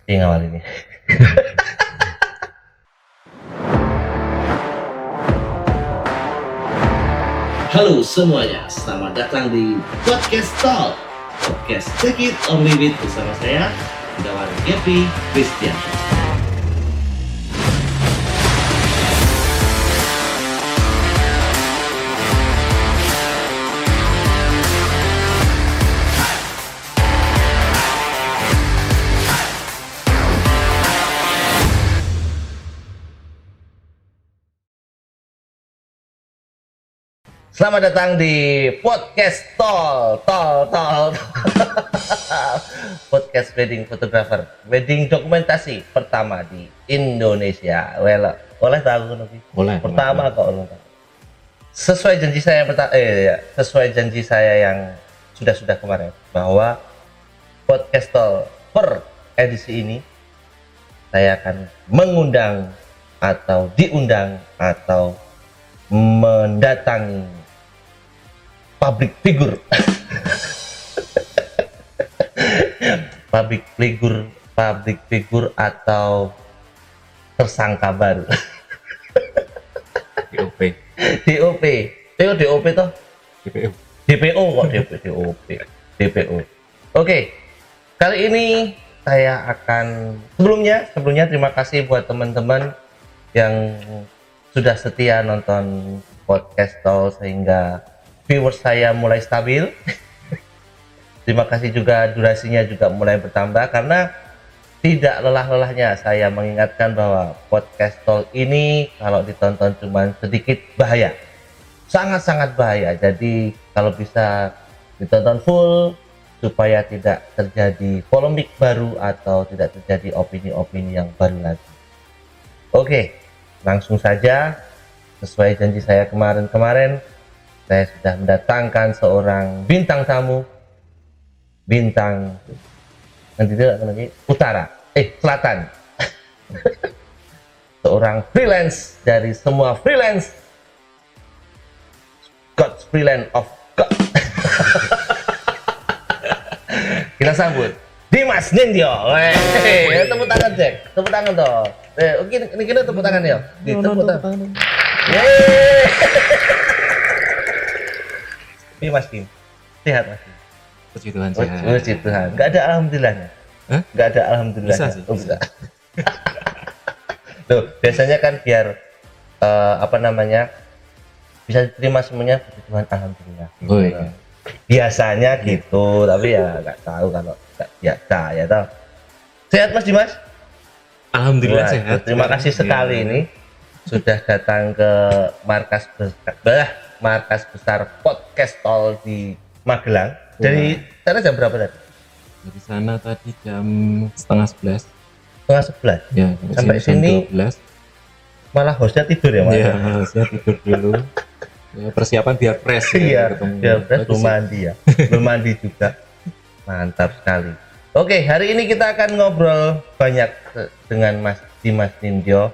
Yang awal ini. Halo semuanya, selamat datang di Podcast Talk. Podcast Take It or Leave It bersama saya, Gunawan Gepi Kristianto. Selamat datang di Podcast Tol. Podcast wedding photographer, wedding dokumentasi pertama di Indonesia. Oleh tahu nanti. Pertama kok ulun. Sesuai janji saya sesuai janji saya yang sudah kemarin bahwa Podcast Tol per edisi ini saya akan mengundang atau diundang atau mendatangi public figure atau tersangka baru. DOP toh? DPO. Oke. Kali ini saya akan sebelumnya terima kasih buat teman-teman yang sudah setia nonton podcast Tol sehingga viewers saya mulai stabil. Terima kasih juga, durasinya juga mulai bertambah karena tidak lelah-lelahnya saya mengingatkan bahwa podcast Tol ini kalau ditonton cuma sedikit bahaya, sangat-sangat bahaya. Jadi kalau bisa ditonton full supaya tidak terjadi polemik baru atau tidak terjadi opini-opini yang baru lagi. Oke, langsung saja. Sesuai janji saya kemarin saya sudah mendatangkan seorang bintang tamu, selatan. Seorang freelance dari semua freelance, God's freelance of God. Kita sambut Dimas Nindyo. Tepuk tangan Jack, tepuk tangan toh. Ini tepuk tangan ya. Tepuk tangan. Yeay. Ini Mas Kim, sehat Mas Kim? Puji Tuhan sehat. Puji Tuhan. Gak ada alhamdulillahnya? Gak ada alhamdulillahnya? Bisa sih. Bisa. Loh, biasanya kan biar bisa diterima semuanya, puji Tuhan alhamdulillah. Oh iya. Biasanya gitu, tapi ya nggak tahu kalau nggak biasa ya toh. Sehat Mas Dimas? Alhamdulillah Wah, sehat. Terima kasih sekali ini sudah datang ke markas besar Podcast Tol di Magelang. Dari sana jam berapa tadi? Dari sana tadi jam 10:30. 10:30. Ya, sampai sini 12. Malah hostnya tidur ya Mas? Iya, harusnya tidur dulu. Ya, persiapan biar fresh Iya, ketemu. biar fresh, belum mandi ya. Belum mandi juga. Mantap sekali. Oke, hari ini kita akan ngobrol banyak dengan Mas Dimas Nindyo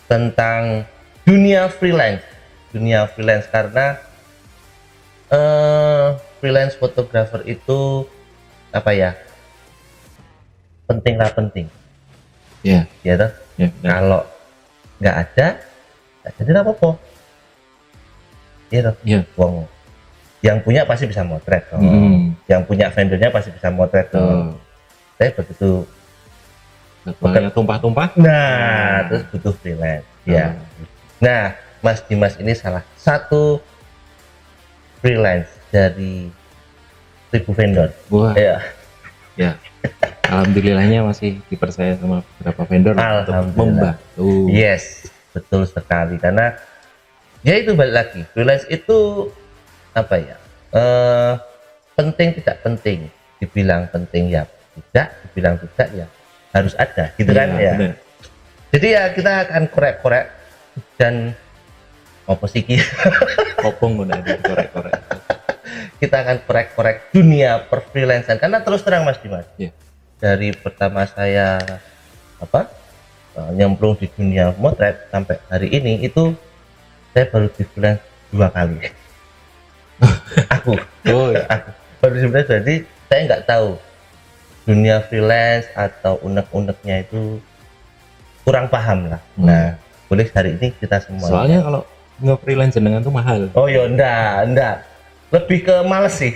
tentang dunia freelance karena freelance photographer itu penting. Ya. Ya toh? Ya. Kalau nggak ada jadi apa-apa. Iya toh? Ya. Wong yang punya pasti bisa motret toh. Yang punya vendornya pasti bisa motret toh. Saya begitu tumpah-tumpah. Nah, terus butuh freelance. Ya. Nah, Mas Dimas ini salah satu freelance dari 1000 vendor. Wah. Ya. Ya. Alhamdulillahnya masih dipercaya sama beberapa vendor untuk membantu. Yes, betul sekali karena ya itu balik lagi. Freelance itu penting tidak penting. Dibilang penting ya tidak, dibilang tidak ya harus ada gitu kan ya. Bener. Jadi ya kita akan korek-korek dan Kopong udah dikorek-korek. Kita akan korek-korek dunia perfreelancean karena terus terang Mas Dimas. Yeah. Dari pertama saya nyemplung di dunia motret sampai hari ini itu saya baru di freelance 2 kali. aku baru di freelance, jadi saya nggak tahu dunia freelance atau unek-uneknya itu kurang paham lah. Nah, boleh hari ini kita semua. Soalnya kalau nge-freelance jenengan tuh mahal. Oh ya enggak. Lebih ke males sih.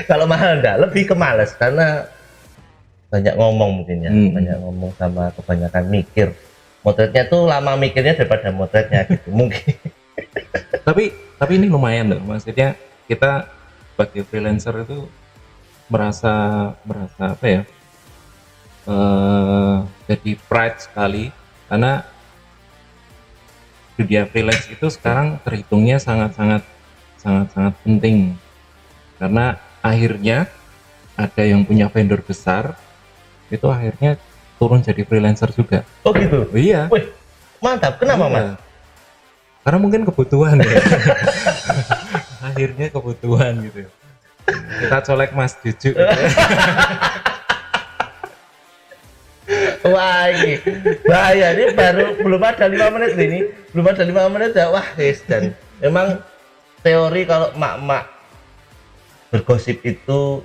Kalau mahal enggak, lebih ke males karena banyak ngomong mungkin ya, banyak ngomong sama kebanyakan mikir. Motretnya tuh lama mikirnya daripada motretnya gitu mungkin. tapi ini lumayan loh, maksudnya kita sebagai freelancer itu merasa apa ya, jadi pride sekali karena dunia freelance itu sekarang terhitungnya sangat penting karena akhirnya ada yang punya vendor besar itu akhirnya turun jadi freelancer juga. Oh gitu. Iya. Wih, mantap. Kenapa Iya. Mas? Karena mungkin kebutuhan ya. Akhirnya kebutuhan gitu. Kita colek Mas Juju. Gitu. Wah ini bahaya, ini baru belum ada 5 menit ini, belum ada 5 menit ya, wah guys. Dan memang teori kalau mak-mak bergosip itu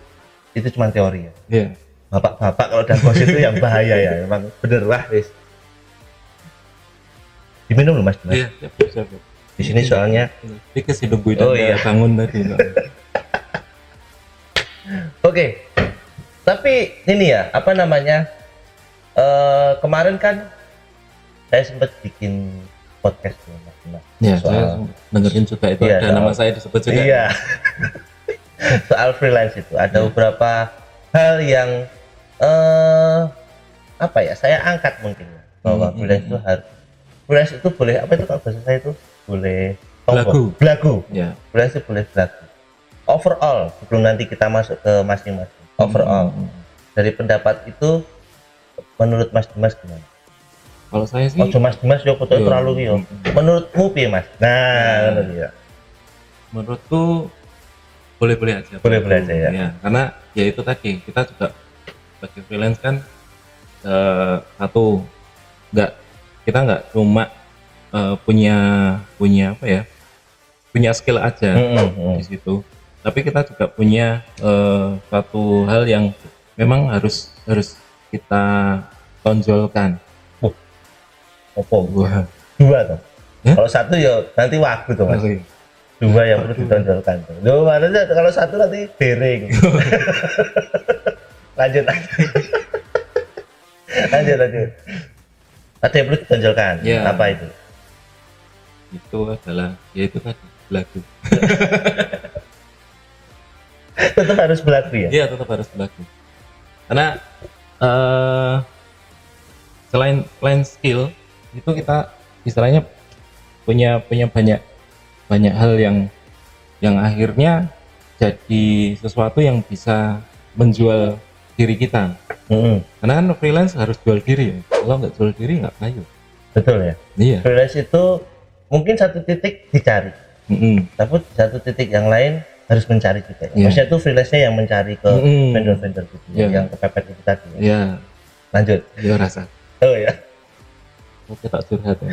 cuma teori ya. Iya. Bapak-bapak kalau udah gosip itu yang bahaya ya, memang bener. Wah guys, diminum loh Mas. Iya, siap. Di sini soalnya Dikit sih nungguin Oh, iya. bangun tadi. Oke. Tapi ini ya, apa namanya? Kemarin kan saya sempat bikin podcast tuh, Mas. Ya, Soal- saya dengerin juga itu Iya, ada soal- nama saya disebut juga. Iya. Soal freelance itu ada beberapa hal yang apa ya? Saya angkat mungkin ya, bahwa freelance itu boleh apa itu kalau bahasa saya itu boleh belagu. Ya. Freelance itu boleh belagu. Overall, sebelum nanti kita masuk ke masing-masing. Overall, dari pendapat itu menurut Mas Dimas gimana? Kalau saya sih Oh, Mas Dimas yo fotonya Iya. terlalu yo. Menurutmu piye, Mas? Nah, ngono ya. menurutku boleh-boleh aja. Boleh-boleh aja ya. Ya, karena ya itu tadi kita juga sebagai freelance kan kita nggak cuma punya apa ya, punya skill aja di situ, tapi kita juga punya suatu hal yang memang harus kita tonjolkan. Opo? Wah. Dua tuh. Ya? Kalau satu ya nanti wagu tuh, Mas. Oke. Dua yang perlu ditonjolkan tuh. Loh, mana aja kalau satu nanti bering. lanjut. lanjut. Ada yang perlu ditonjolkan. Ya. Apa itu? Itu adalah yaitu tadi belagu. Tetap harus belagu ya. Iya, tetap harus belagu. Karena selain skill itu kita istilahnya punya banyak hal yang akhirnya jadi sesuatu yang bisa menjual diri kita. Karena kan freelance harus jual diri ya. Kalau nggak jual diri nggak layu. Betul ya. Iya. Freelance itu mungkin satu titik dicari, tapi satu titik yang lain harus mencari juga. Iya. Maksudnya itu freelance-nya yang mencari ke vendor-vendor gitu, Iya. yang kepepet itu tadi. Iya. Lanjut. Iya rasa. Oh ya. Oke, tak curhat ya.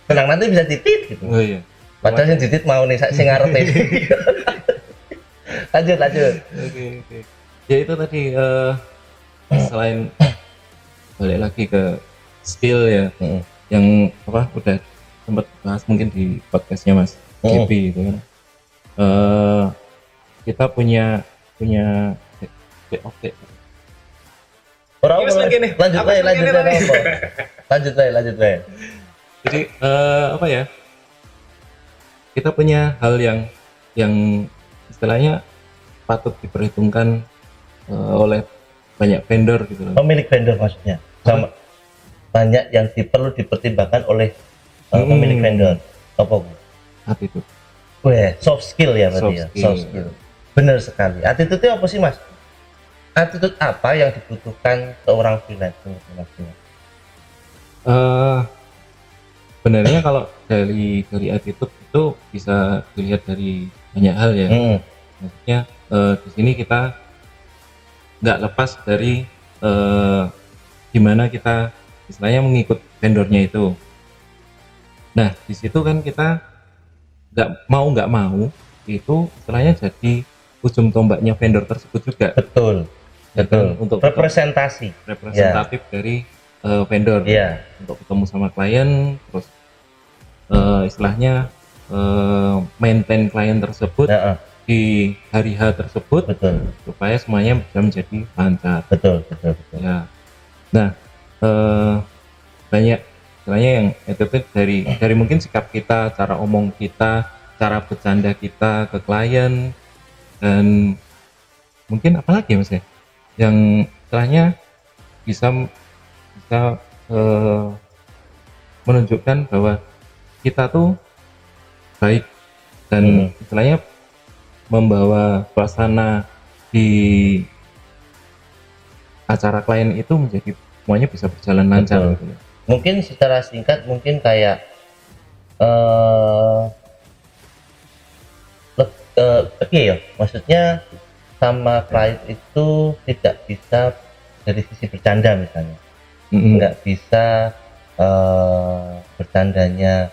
Tenang, nanti bisa titit gitu. Oh iya. Padahal yang titit mau nih, saya ngarep ini. lanjut. Oke. Ya itu tadi selain balik lagi ke skill ya, yang apa udah sempat bahas mungkin di podcastnya Mas Gepi gitu kan. Kita punya oke. Orang Yes, lagi nih. lanjut Apa aja. lagi nih, Bang? Lanjut aja. Jadi apa ya? Kita punya hal yang istilahnya patut diperhitungkan oleh banyak vendor gitu loh. Pemilik vendor maksudnya. Sama banyak yang perlu dipertimbangkan oleh pemilik vendor. Apa? Apa itu? Weh, soft skill ya berarti ya. Soft skill. Soft skill. Bener sekali. Attitude-nya apa sih, Mas? Attitude apa yang dibutuhkan seorang freelance? Sebenarnya kalau dari attitude itu bisa dilihat dari banyak hal ya. Maksudnya di sini kita nggak lepas dari gimana kita istilahnya mengikut vendornya itu. Nah di situ kan kita nggak mau itu istilahnya jadi ujung tombaknya vendor tersebut juga, Betul. ya kan? Betul. Untuk Representasi. representatif dari vendor, Iya. untuk ketemu sama klien, terus istilahnya maintain klien tersebut Heeh. di hari H tersebut Betul. supaya semuanya bisa menjadi lancar. Betul. Ya, nah banyak istilahnya yang itu tuh dari mungkin sikap kita, cara omong kita, cara bercanda kita ke klien, dan mungkin apalagi mas ya, yang istilahnya bisa bisa menunjukkan bahwa kita tuh baik dan istilahnya membawa suasana di acara klien itu menjadi semuanya bisa berjalan lancar Betul. gitu loh. Mungkin secara singkat mungkin kayak eh ya, maksudnya sama klien itu tidak bisa dari sisi bercanda misalnya, nggak bisa bercandanya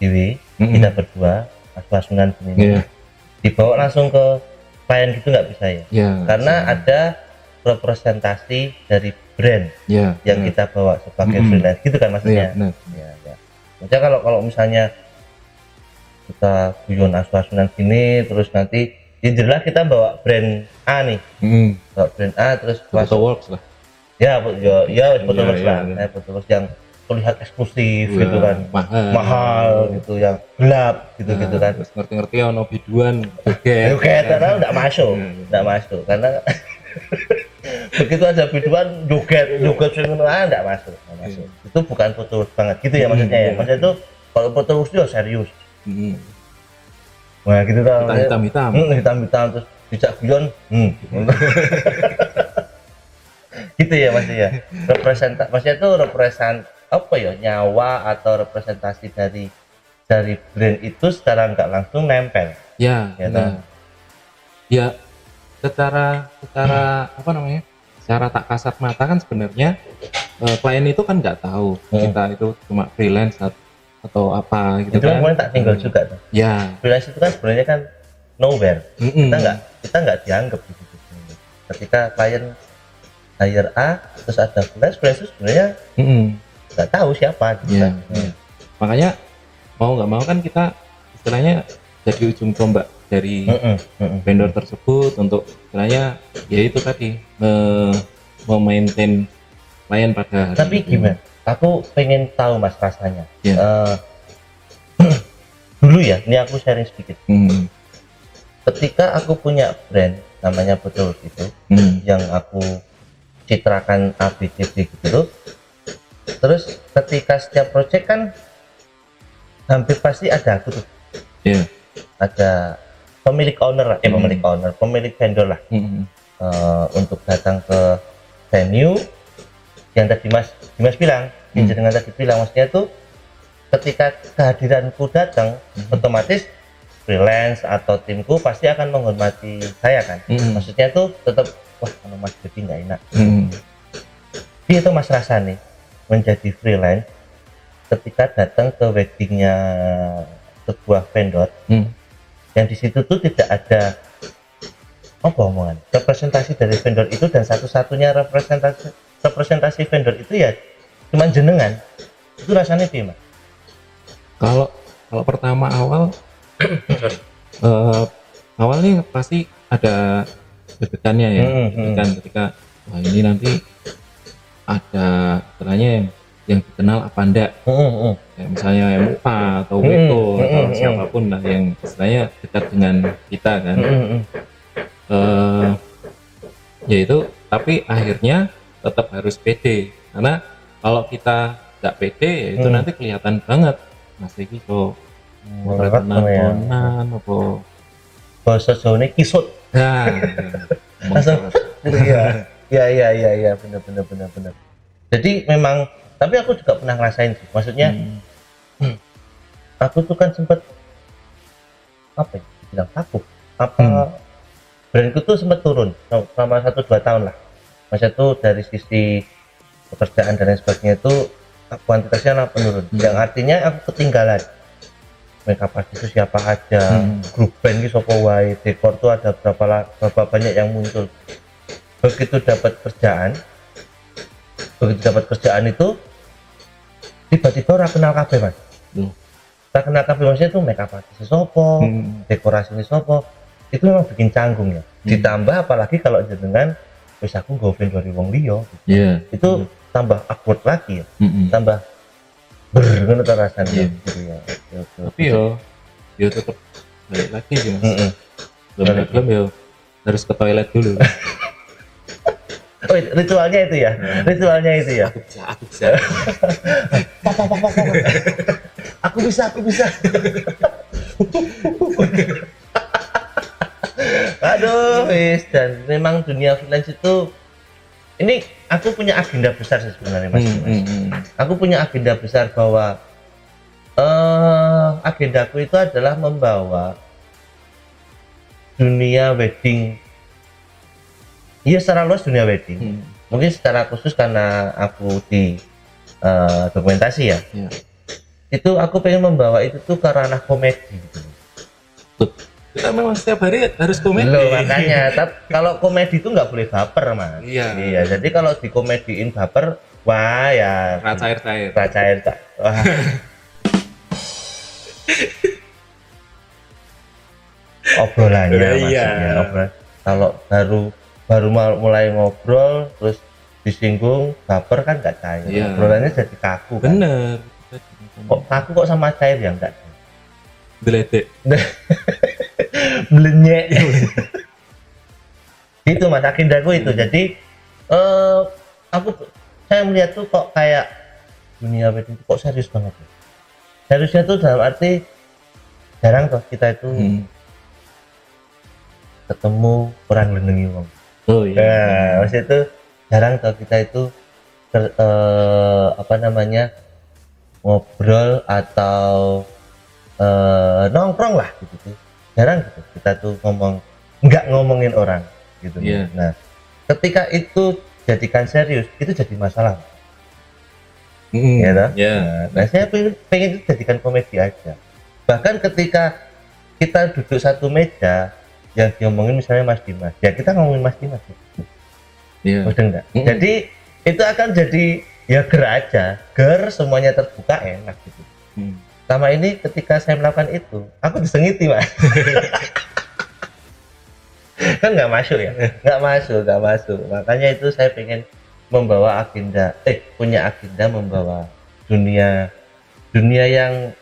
Dewi, kita berdua asu-asunan Iya. begini, dibawa langsung ke klien gitu nggak bisa ya, Ya, karena ada representasi dari brand ya, yang benar. kita bawa sebagai freelance gitu kan Iya, maksudnya. benar. Ya. Maksudnya kalau misalnya kita guyon asu-asunan gini terus nanti jelas kita bawa brand A nih, bawa brand A terus Foto works lah. ya Photoworks Iya, lah, iya. Photoworks yang terlihat eksklusif Iya, gitu kan, mahal gitu, yang gelap gitu kan. Terus ngerti-ngerti ono biduan joget. Joget karena nggak masuk karena begitu ada biduan joget nggak masuk. Itu bukan Photoworks banget gitu ya maksudnya ya. Maksudnya itu kalau Photoworks itu ya serius. Nah gitu kan. Hitam terus dijak guyon. Gitu ya maksudnya. Maksudnya itu apa ya, nyawa atau representasi dari brand itu secara nggak langsung nempel. Ya, Ya, nah. Ya, secara apa namanya? Secara tak kasat mata kan sebenarnya klien itu kan nggak tahu kita itu cuma freelance atau apa gitu Itu kan. kemarin tak tinggal juga tuh. Ya. Freelance itu kan sebenarnya kan nowhere. Kita nggak dianggap di situ. Ketika klien hire A terus ada freelance itu sebenarnya nggak tahu siapa gitu Ya, kan. ya. Makanya mau nggak mau kan kita istilahnya jadi ujung tombak dari vendor tersebut untuk istilahnya ya itu tadi memaintain klien pada hari Tapi itu. gimana? Aku pengen tahu mas rasanya. Ya. Dulu ya, ini aku sharing sedikit. Hmm. Ketika aku punya brand namanya Betul itu, yang aku citrakan ABCD gitu, terus ketika setiap project kan hampir pasti ada aku tuh, Ya. ada pemilik vendor lah, untuk datang ke venue yang tadi Dimas bilang, yang dengan tadi bilang, maksudnya tuh ketika kehadiranku datang, otomatis freelance atau timku pasti akan menghormati saya kan. Maksudnya tuh tetap wah kalau Mas Dedi nggak enak. Tapi itu Mas rasa nih menjadi freelance ketika datang ke weddingnya sebuah vendor, yang di situ tuh tidak ada apa omongan representasi dari vendor itu, dan satu-satunya representasi vendor itu ya cuman jenengan. Itu rasanya gimana? Kalau pertama awal awalnya pasti ada deg-degannya ya, deg-degan ketika wah ini nanti ada istilahnya yang dikenal apa enggak, ya, misalnya MUA atau Weko atau siapapun lah yang istilahnya dekat dengan kita kan. Ya itu, tapi akhirnya tetap harus pede, karena kalau kita nggak pede ya itu nanti kelihatan banget mas iki kok tenan apa bahasa Jawa kisut. nah Langsung ya benar. Jadi memang, tapi aku juga pernah ngerasain sih, maksudnya aku tuh kan sempat apa ya, bilang takut brandku tuh sempat turun selama 1-2 tahun lah. Maksudnya tuh dari sisi pekerjaan dan lain sebagainya itu kuantitasnya menurun, yang artinya aku ketinggalan makeup artist itu siapa aja, grup band itu siapa wae, dekor tuh ada berapa banyak yang muncul. Begitu dapat kerjaan itu tiba-tiba orang kenal kabeh Mas. Orang kenal kabeh maksudnya itu makeup artist sopo, dekorasi ini sopo, itu memang bikin canggung ya. Ditambah apalagi kalau jenengan wis aku nggo vendor wong liya gitu. Itu tambah awkward lagi ya. Tambah ngono ta rasane gitu ya. Tapi yo tetep balik lagi sih Mas. Belum yo harus ke toilet dulu. Oh, ritualnya itu ya. Ritualnya itu ya. Aku bisa. Aku bisa. Aduh, wis, dan memang dunia freelance itu ini aku punya agenda besar sih sebenarnya Mas. Aku punya agenda besar bahwa agendaku itu adalah membawa dunia wedding. Iya, secara luas dunia wedding. Mungkin secara khusus karena aku di dokumentasi ya. Itu aku pengen membawa itu tuh ke ranah komedi gitu. Kita memang setiap hari harus komedi. Loh, makanya, kalau komedi itu nggak boleh baper Mas. Iya, jadi kalau dikomediin baper, wah ya. Cair. Wah. Obrolannya maksudnya. Obrolan. Kalau baru mulai ngobrol terus disinggung baper kan nggak cair. Obrolannya jadi kaku kan. Bener. Kok kaku kok sama cair ya enggak? Deledek. Blenyek. Itu Mas agendaku itu. Jadi saya melihat tuh kok kayak dunia wedding kok serius banget. Seriusnya tuh dalam arti jarang toh kita itu ketemu orang lenengi wong. Oh iya. Nah, maksud itu jarang toh kita itu ngobrol atau nongkrong lah gitu. Jarang gitu kita tuh nggak ngomongin orang gitu. Nah, ketika itu jadikan serius itu jadi masalah. Ya toh? Nah, saya pengen itu jadikan komedi aja. Bahkan ketika kita duduk satu meja yang diomongin misalnya Mas Dimas, ya kita ngomongin Mas Dimas. Udah enggak? Jadi itu akan jadi ya ger semuanya terbuka enak gitu. Sama ini ketika saya melakukan itu, aku disengiti Mas. Kan nggak masuk ya? Nggak masuk. Makanya itu saya pengen punya agenda membawa dunia yang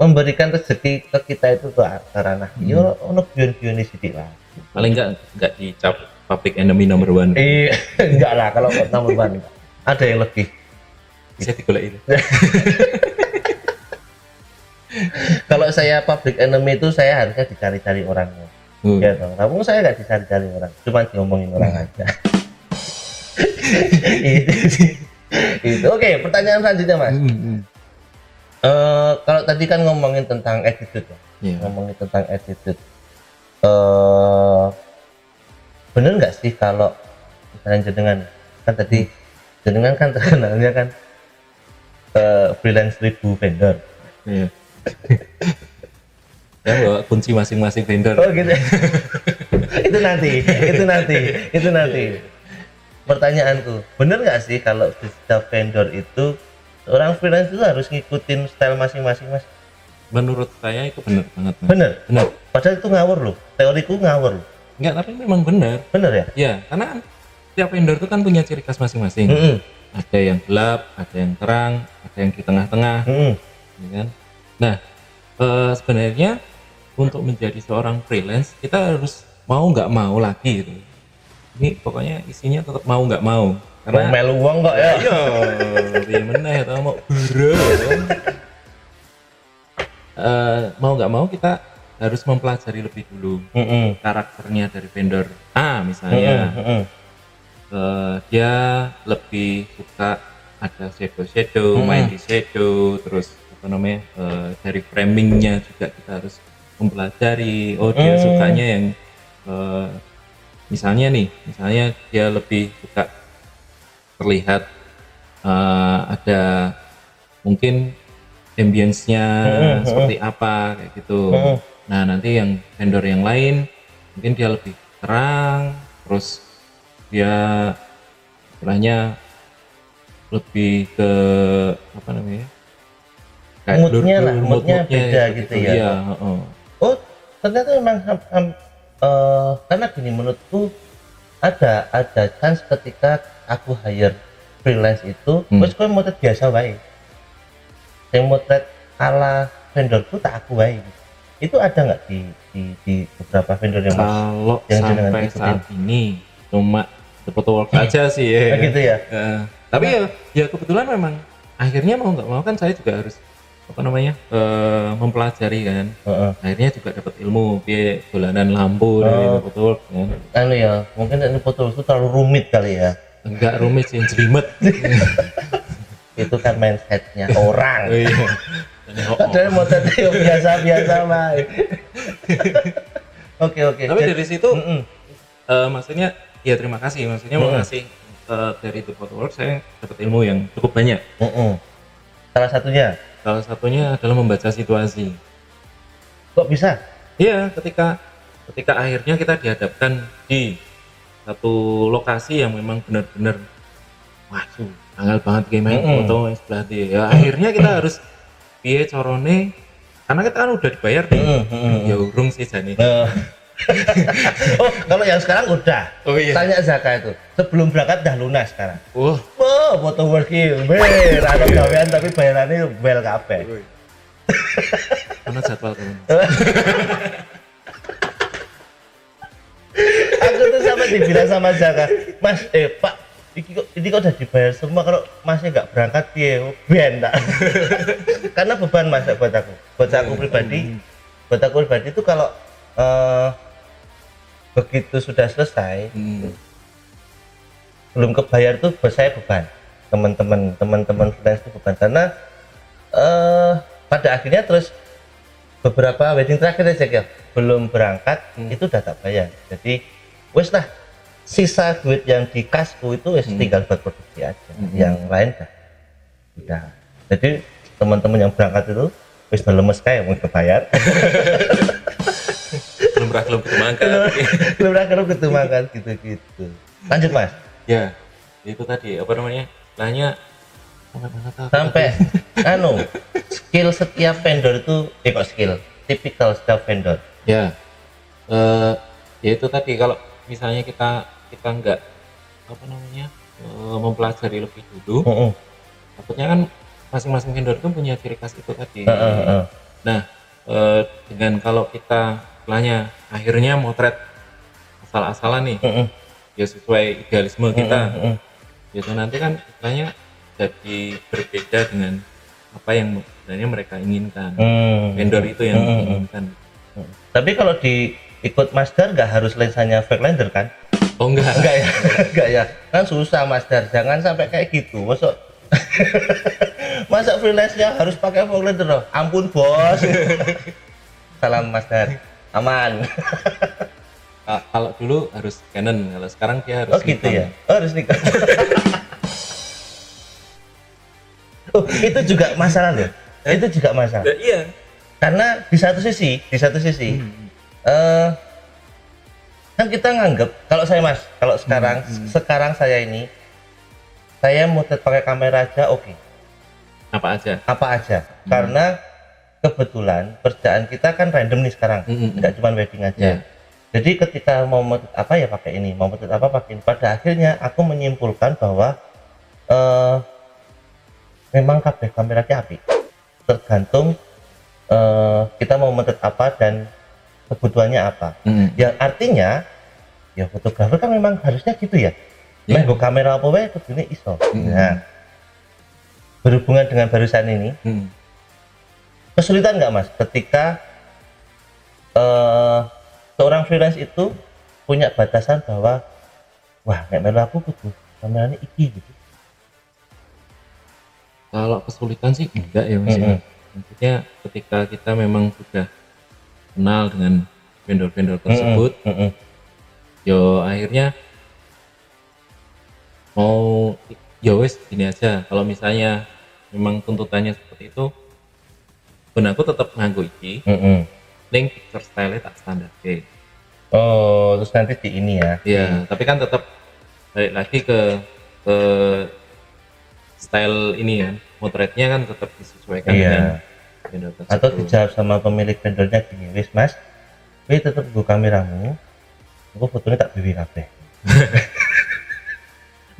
memberikan rezeki ke kita itu ke ranah yo ono bion-bion sidik lah. Paling enggak dicap public enemy number 1. Enggak lah, kalau number 1 ada yang lebih bisa digoleki. Kalau saya public enemy itu saya harusnya dicari-cari orangnya. Ya toh. Kamu saya nggak dicari-cari orang, cuma diomongin orang aja. Itu oke, pertanyaan selanjutnya Mas. Kalau tadi kan ngomongin tentang attitude ya. Ngomongin tentang attitude. Bener nggak sih kalau misalnya jenengan kan terkenalnya kan freelance 1000 vendor. Ya bawa kunci masing-masing vendor. Oh gitu. itu nanti. Pertanyaanku, bener nggak sih kalau setiap vendor itu orang freelance itu harus ngikutin style masing-masing Mas? Menurut saya itu benar banget. Bener. Padahal itu ngawur loh. Teoriku ngawur loh. Enggak, tapi memang benar. Bener ya? Ya, karena setiap vendor itu kan punya ciri khas masing-masing. Ada yang gelap, ada yang terang, ada yang di tengah-tengah. Ya kan? Nah, sebenarnya untuk menjadi seorang freelance kita harus mau nggak mau lagi gitu. Ini pokoknya isinya tetap mau nggak mau. Karena melu wong kok ya. Iya, piye meneh atau mau bro. Mau nggak mau kita harus mempelajari lebih dulu karakternya dari vendor A misalnya. Dia lebih suka ada shadow, main di shadow, terus apa namanya dari framingnya juga kita harus mempelajari. Oh dia sukanya yang misalnya dia lebih suka terlihat ada mungkin ambience-nya Mm-mm, seperti apa kayak gitu. Mm-mm. Nah, nanti yang vendor yang lain mungkin dia lebih terang, terus dia istilahnya lebih ke apa namanya? Kayak Moodnya lah, moodnya mood-moodnya beda seperti gitu itu. ya. Iya, heeh. Oh, ternyata memang karena gini menurutku ada chance ketika aku hire freelance itu, wes kowe motret biasa wae. Yang motret ala vendorku tak aku wae. Itu ada nggak di beberapa vendor yang mas Kalau yang jenengan sampai ikutin? saat ini cuma The Photoworks aja sih ya. Nah, gitu ya. Tapi ya kebetulan memang akhirnya mau nggak mau kan saya juga harus apa namanya mempelajari kan. Heeh. Akhirnya juga dapat ilmu dia dolanan lampu dari The Photoworks kan. Anu ya, mungkin ini foto itu terlalu rumit kali ya. Enggak rumit sih, jelimet. Itu kan mindsetnya orang. Oh iya. Padahal motret itu biasa-biasa wae. Oke. Tapi dari situ Mm-mm. maksudnya ya terima kasih, maksudnya makasih dari The Photoworks saya dapat ilmu yang cukup banyak. Mm-mm. Salah satunya, Salah satunya adalah membaca situasi. kok bisa? Iya, ketika akhirnya kita dihadapkan di satu lokasi yang memang benar-benar waduh, angel banget kayak main foto yang sebelah dia. Ya akhirnya kita harus piye corone karena kita kan udah dibayar nih. Ya urung sih jane. Oh, kalau yang sekarang udah. Oh iya. Tanya Zaka itu. Sebelum berangkat dah lunas sekarang. Wah, Oh, foto working. Ada gawean tapi bayarannya bel kabeh. mana jadwal kamu? Aku tuh sampai dibilang sama Zaka, Mas, Pak, ini kok udah dibayar semua, kalau masnya nggak berangkat ya ben tak. Karena beban mas buat aku pribadi itu kalau begitu sudah selesai belum kebayar tuh buat saya beban, teman-teman freelance itu beban karena pada akhirnya terus beberapa wedding terakhir ya belum berangkat itu udah tak bayar, jadi wes lah sisa duit yang di kasku itu wes tinggal buat produksi aja, yang lain udah. Jadi teman-teman yang berangkat itu wes udah lemes kayak mau kebayar. belum ketemu belum ketemu makan gitu. Lanjut mas. Ya, itu tadi apa namanya? Istilahnya sampai skill setiap vendor itu kok skill tipikal setiap vendor ya ya itu tadi kalau misalnya kita nggak apa namanya mempelajari lebih dulu takutnya kan masing-masing vendor itu punya ciri khas itu tadi. Nah dengan kalau kita istilahnya akhirnya motret asal-asalan nih ya sesuai idealisme kita gitu nanti kan istilahnya jadi berbeda dengan apa yang sebenarnya mereka inginkan, vendor itu yang inginkan. Tapi kalau ikut master nggak harus lensanya fake lender kan? Oh enggak ya, enggak ya, kan susah master, jangan sampai kayak gitu, masa freelance-nya harus pakai fake lender loh, ampun bos. Salam master, aman. Kalau dulu harus Canon, kalau sekarang dia harus gitu Nikon. Ya, harus Nikon. Oh, itu juga masalah loh. Itu juga masalah. Iya. Karena di satu sisi, kan kita nganggep kalau saya mas, kalau sekarang saya ini, saya mau pakai kamera aja, oke. Apa aja. Karena kebetulan kerjaan kita kan random nih sekarang, nggak cuma wedding aja. Yeah. Jadi ketika mau motret apa ya pakai ini, mau motret apa pakai ini. Pada akhirnya aku menyimpulkan bahwa memang kabeh kameranya api, tergantung kita mau motret apa dan kebutuhannya apa. Yang artinya ya fotografer kan memang harusnya gitu ya. Nah, kamera apa wae kudune iso. Nah, berhubungan dengan barusan ini, kesulitan nggak mas ketika seorang freelance itu punya batasan bahwa wah nek melu aku kudu kameranya iki gitu. Kalau kesulitan sih enggak ya mas. Maksudnya ketika kita memang sudah kenal dengan vendor-vendor tersebut, yo akhirnya mau ya wes gini aja. Kalau misalnya memang tuntutannya seperti itu, pun aku tetap nganggo iki ning picture style tak standar Oh, terus nanti di ini ya. ya tapi kan tetap balik lagi ke style ini ya, motretnya kan tetap disesuaikan dengan Iya. vendor tersebut. Atau dijawab sama pemilik vendornya gini, wis mas, wis tetep gue kameramu, aku fotonya tak bibi kabeh.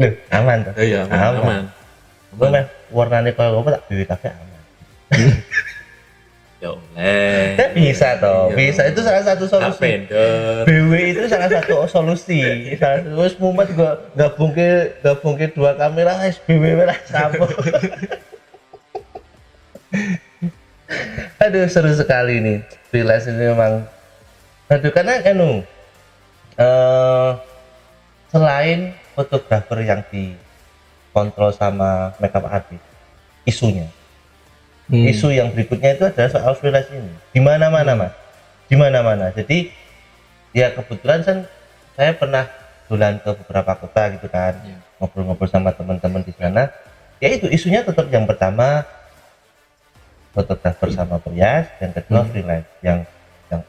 Loh, aman tuh. Oh iya, aman. Gue mah warnanya kalau apa tak bibi kabeh aman. Ya oleh. Kan bisa toh, Iya. bisa, itu salah satu Hak solusi. vendor. BW itu salah satu solusi. Salah satu terus mumet juga gabung ke dua kamera, BW lah sama. Aduh, seru sekali nih freelance ini memang. Aduh, karena selain fotografer yang dikontrol sama makeup artist, isunya isu yang berikutnya itu adalah soal freelance ini di mana-mana mas, di mana-mana. Jadi ya kebetulan kan saya pernah bulan ke beberapa kota gitu kan, ngobrol-ngobrol sama teman-teman di sana. Ya itu isunya tetap yang pertama fotografer sama perias, yang kedua freelance, yang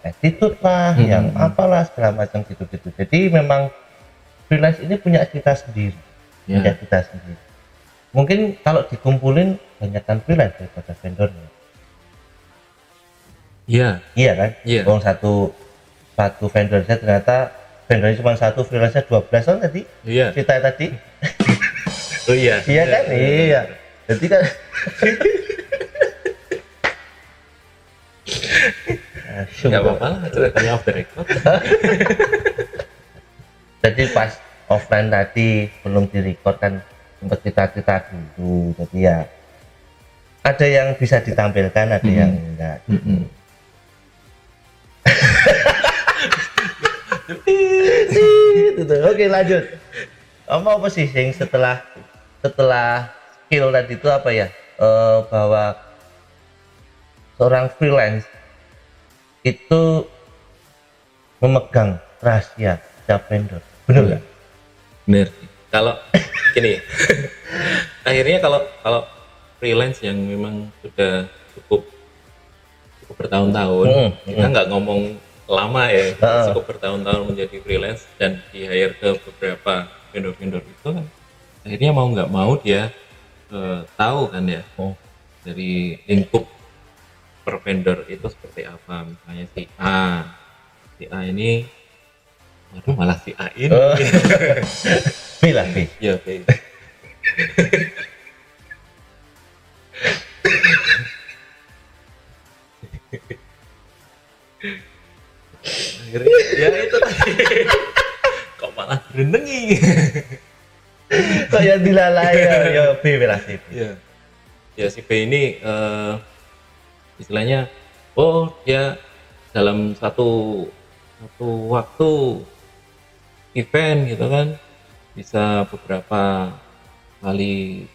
attitude lah, yang apalah segala macam gitu-gitu. Jadi memang freelance ini punya kita sendiri, punya kita sendiri. Mungkin kalau dikumpulin banyakkan freelance daripada vendornya. Iya. Iya kan? Iya. Kalau satu vendor saya ternyata vendornya cuma satu, freelance-nya 12 orang tadi. Iya. Cerita tadi. Oh iya. Iya kan? Iya. Jadi kan Enggak apa-apa lah, ceritanya off the record. Jadi pas offline tadi belum direcord kan sempat cerita dulu. Jadi ya ada yang bisa ditampilkan, ada yang enggak. Oke, lanjut. Apa sih yang setelah skill tadi itu apa ya? Bahwa seorang freelance itu memegang rahasia setiap vendor. Benar nggak? Bener. Kalau gini, akhirnya kalau freelance yang memang sudah cukup bertahun-tahun, kita nggak ngomong lama ya, cukup bertahun-tahun menjadi freelance dan di hire ke beberapa vendor-vendor itu kan, akhirnya mau nggak mau dia tahu kan ya dari lingkup per vendor itu seperti apa. Misalnya si A ini, waduh malah si A ini. B lah, B. Ya, B. Akhirnya ya itu tadi. Kok malah berenengi. Kok yang dilalai ya B lah, B. Ya. Ya si B ini istilahnya dia dalam satu waktu event gitu kan bisa beberapa kali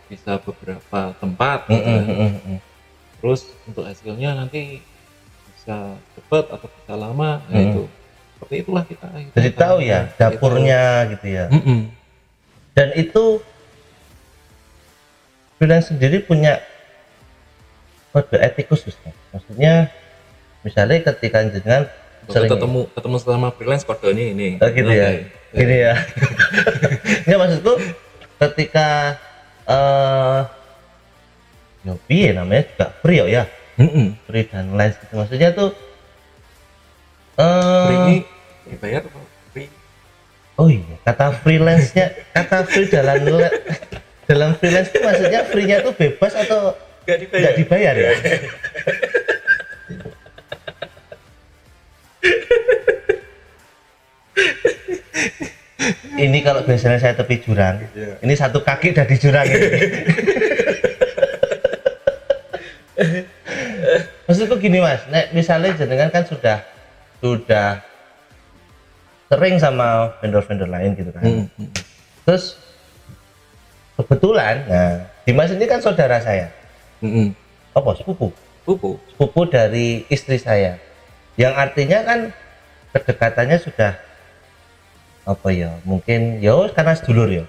bisa beberapa tempat gitu kan. Terus untuk hasilnya nanti bisa cepat atau bisa lama, nah itu seperti itulah kita Jadi tahu ya dapurnya gitu ya. Dan itu freelance sendiri punya kode etik khusus kan? Maksudnya misalnya ketika jenengan sering ketemu sama freelance kode ini oh, gitu ya, gini ya. Nggak, maksudku ketika ya piye namanya juga free ya, free dan lens gitu. Maksudnya tuh free ini dibayar apa free? Oh iya, kata freelance-nya, kata free dalam freelance itu maksudnya free-nya tuh bebas atau nggak dibayar ya? Ini kalau biasanya saya tepi jurang, ini satu kaki udah di jurang ini. Maksudku gini mas, misalnya jenengan kan sudah sering sama vendor-vendor lain gitu kan. Terus kebetulan, nah Dimas ini kan saudara saya. Apa sepupu dari istri saya, yang artinya kan kedekatannya sudah apa ya, mungkin ya karena sedulur ya,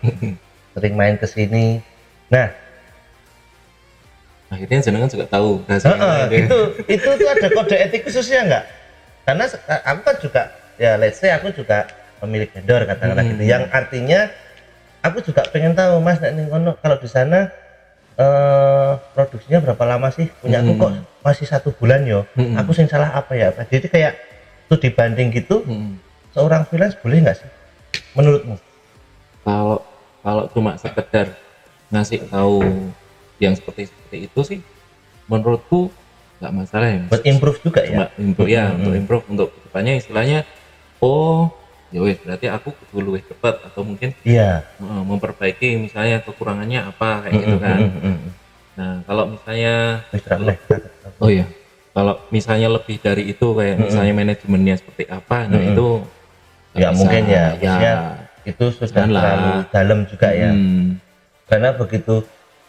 sering main ke sini. Nah akhirnya jenengan juga tahu hasilnya. itu tuh ada kode etik khususnya nggak? Karena aku kan juga ya let's say aku juga pemilik vendor katakanlah gitu, yang artinya aku juga pengen tahu Mas nek ning kono kalau di sana produksinya berapa lama sih, punya aku kok masih 1 bulan yo, aku sing salah apa ya? Jadi kayak tuh dibanding gitu, seorang freelance boleh nggak sih menurutmu? Kalau cuma sekedar ngasih tahu yang seperti itu sih menurutku nggak masalah ya, Buat improve juga ya? Cuma improve ya, untuk improve untuk kedepannya istilahnya, oh ya wes berarti aku kudu luwih cepat atau mungkin Iya. memperbaiki misalnya kekurangannya apa kayak gitu kan. Nah kalau misalnya oh iya, kalau misalnya lebih dari itu kayak misalnya manajemennya seperti apa, nah itu nggak Ya bisa, mungkin ya, maksudnya itu sudah janganlah. terlalu dalam juga ya. Karena begitu,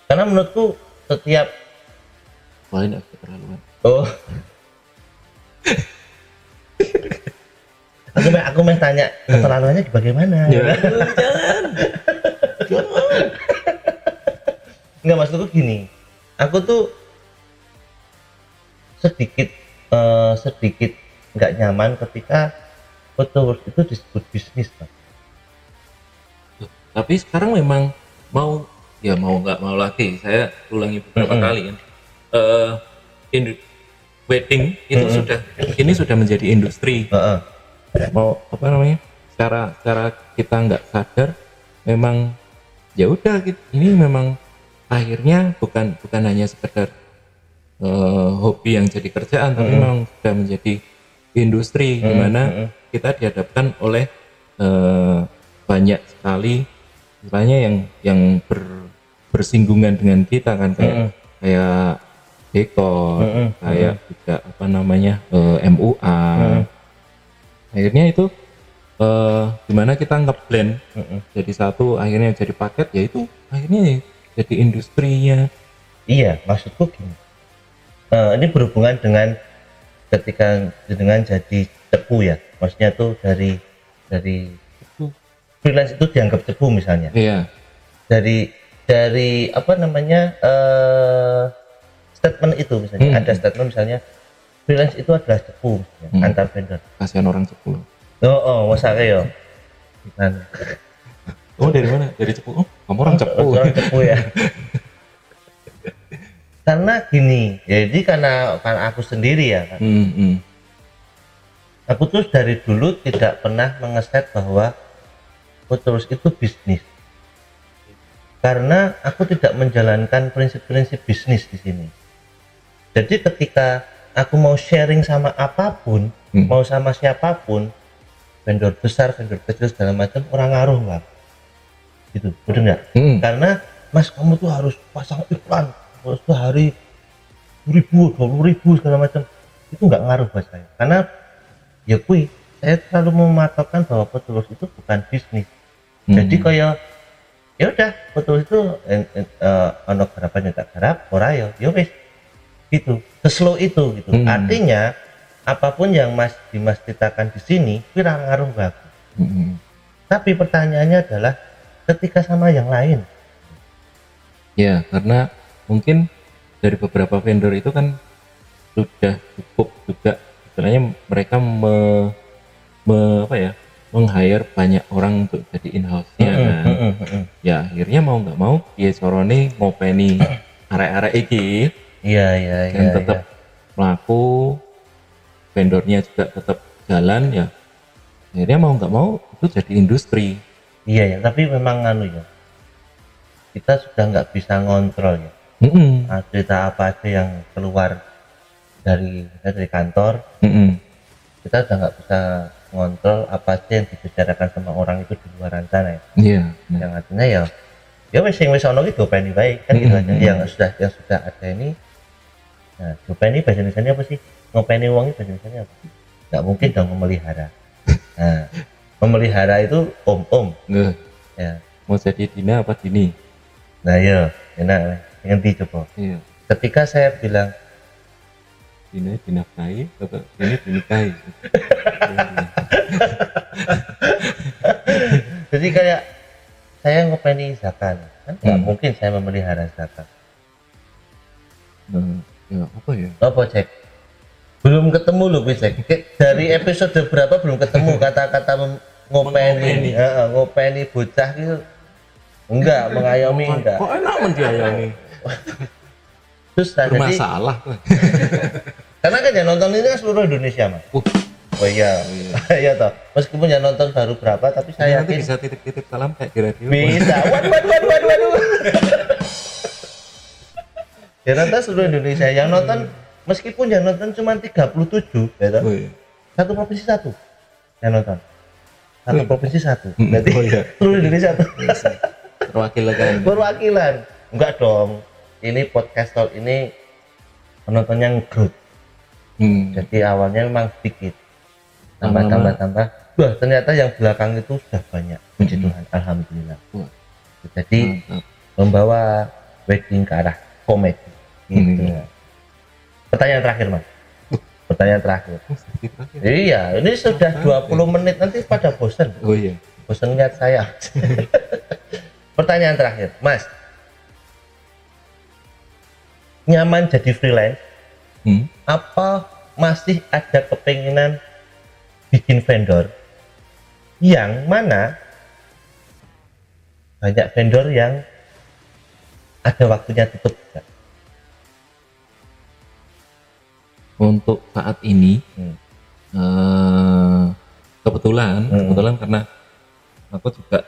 karena menurutku setiap Wah ini agak keterlaluan. oh aku mau tanya keterlaluannya bagaimana? Jangan. Enggak, maksudku gini, aku tuh sedikit nggak nyaman ketika fotowork itu disebut bisnis, Pak. Tapi sekarang memang mau nggak mau lagi, saya ulangi beberapa kali kan, wedding itu sudah menjadi industri. Mau apa namanya, secara kita nggak sadar memang ya udah gitu, ini memang akhirnya bukan hanya sekedar hobi yang jadi kerjaan, tapi memang sudah menjadi industri di mana kita dihadapkan oleh banyak sekali misalnya yang bersinggungan dengan kita kan, kayak dekor, kayak juga apa namanya MUA. Akhirnya itu gimana kita ngeblend jadi satu, akhirnya jadi paket, yaitu akhirnya jadi industrinya. Iya, maksudku gini, ini berhubungan dengan ketika dengan jadi cepu ya, maksudnya tuh dari freelance itu dianggap cepu misalnya. Iya. Dari apa namanya statement itu misalnya, ada statement misalnya freelance itu adalah cepu misalnya, antar vendor. Kasihan orang cepu. Masa kayak kan. Oh dari mana? Dari cepu. Oh kamu orang cepu. Orang cepu ya. Karena gini, jadi karena aku sendiri ya kan. Aku tuh dari dulu tidak pernah mengeset bahwa fotoworks itu bisnis. Karena aku tidak menjalankan prinsip-prinsip bisnis di sini. Jadi ketika aku mau sharing sama apapun, mau sama siapapun, vendor besar, vendor kecil segala macam, orang ngaruh lah. Gitu, bener nggak? Karena Mas kamu tuh harus pasang iklan sehari 1000, 20.000 segala macam, itu nggak ngaruh buat saya. Karena ya saya selalu mematokkan bahwa fotoworks itu bukan bisnis. Jadi kayak ya udah fotoworks itu ono garapan tak garap ora ya wis gitu, seslow itu gitu. Artinya apapun yang Mas Dimas ceritakan di sini kira ngaruh gak aku. Tapi pertanyaannya adalah ketika sama yang lain. Ya karena mungkin dari beberapa vendor itu kan sudah cukup juga istilahnya mereka meng-hire banyak orang untuk jadi in-house-nya kan. Ya akhirnya mau nggak mau dia corone ngopeni arek-arek iki. Iya. Dan tetap melaku, vendornya juga tetap jalan ya. Akhirnya mau nggak mau itu jadi industri. Iya ya, tapi memang ya. Kita sudah nggak bisa ngontrol ya. Cerita apa aja yang keluar dari kantor, kita udah nggak bisa ngontrol apa aja yang dibicarakan sama orang itu di luar sana ya. Iya. Yang artinya ya wis ono iki dopeni baik kan gitu aja. Yang sudah ada ini. Nah, dopeni bahasa Indonesia apa sih? Ngopeni uang itu bahasa Indonesia apa? Nggak mungkin dong memelihara. Nah, memelihara itu om. Ya. Mau jadi Dina apa Dini? Nah ya, enak ngerti coba. Iya. Ketika saya bilang Dina dinafkahi atau Dini dinikahi. Jadi kayak saya ngopeni zakat kan nggak mungkin saya memelihara zakat. Ya apa ya? Apa cek? Belum ketemu loh Cek. Dari episode berapa belum ketemu kata-kata ngopeni. Mengopeni. Ngopeni bocah gitu. Enggak, mengayomi enggak. Kok enak mendiayomi? Susah jadi Bermasalah. karena kan yang nonton ini kan seluruh Indonesia Mas. Oh iya. Iya toh. Meskipun yang nonton baru berapa tapi saya Nanti yakin bisa titip-titip salam kayak di radio. bisa. Waduh. Yang nonton seluruh Indonesia. Yang nonton meskipun yang nonton cuma 37 ya toh. Oh, iya. Satu provinsi satu yang nonton. Satu Wih. provinsi satu. Hmm, Berarti oh iya. seluruh Indonesia satu. Terwakilkan. Perwakilan. Enggak dong. Ini podcast talk ini penontonnya nge-growth. Jadi awalnya memang sedikit. Tambah. Wah, ternyata yang belakang itu sudah banyak. Puji Tuhan, alhamdulillah. Wah. Jadi Mantap. membawa wedding ke arah komedi. Gitu. Pertanyaan terakhir, Mas. Pertanyaan terakhir. Iya, ini sudah 20 menit nanti pada bosan. Oh iya. Bosan lihat saya. Pertanyaan terakhir, Mas. Nyaman jadi freelance? Apa masih ada kepinginan bikin vendor yang mana banyak vendor yang ada waktunya tutup juga? Untuk saat ini kebetulan karena aku juga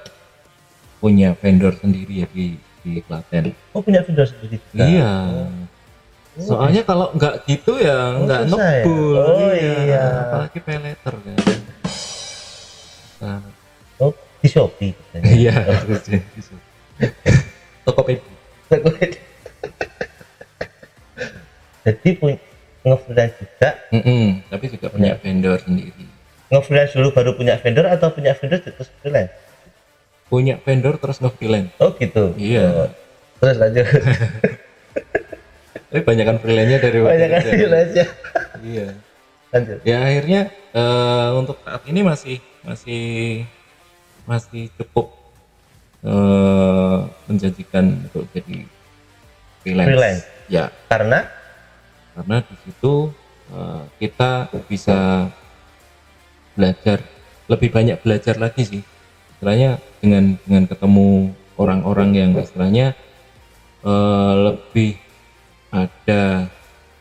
punya vendor sendiri ya di Klaten. Oh, punya vendor sendiri juga? Iya. Soalnya kalau nggak gitu ya nggak susah ya? ngebul. Oh, iya. Apalagi pay letter kan. Nah, Oh, di Shopee katanya. iya. Tokopedia. Jadi punya nge-freelance juga, Tapi juga punya vendor sendiri. nge-freelance dulu baru punya vendor atau punya vendor terus freelance? Punya vendor terus nge-freelance. Oh gitu. Iya. Oh, terus lanjut. Tapi banyakan freelance-nya dari Banyak kan freelance ya. Iya. Lanjut. Ya akhirnya untuk saat ini masih cukup menjanjikan untuk jadi freelance. Ya, Karena karena di situ kita bisa lebih banyak belajar lagi sih. Istilahnya dengan ketemu orang-orang yang istilahnya lebih ada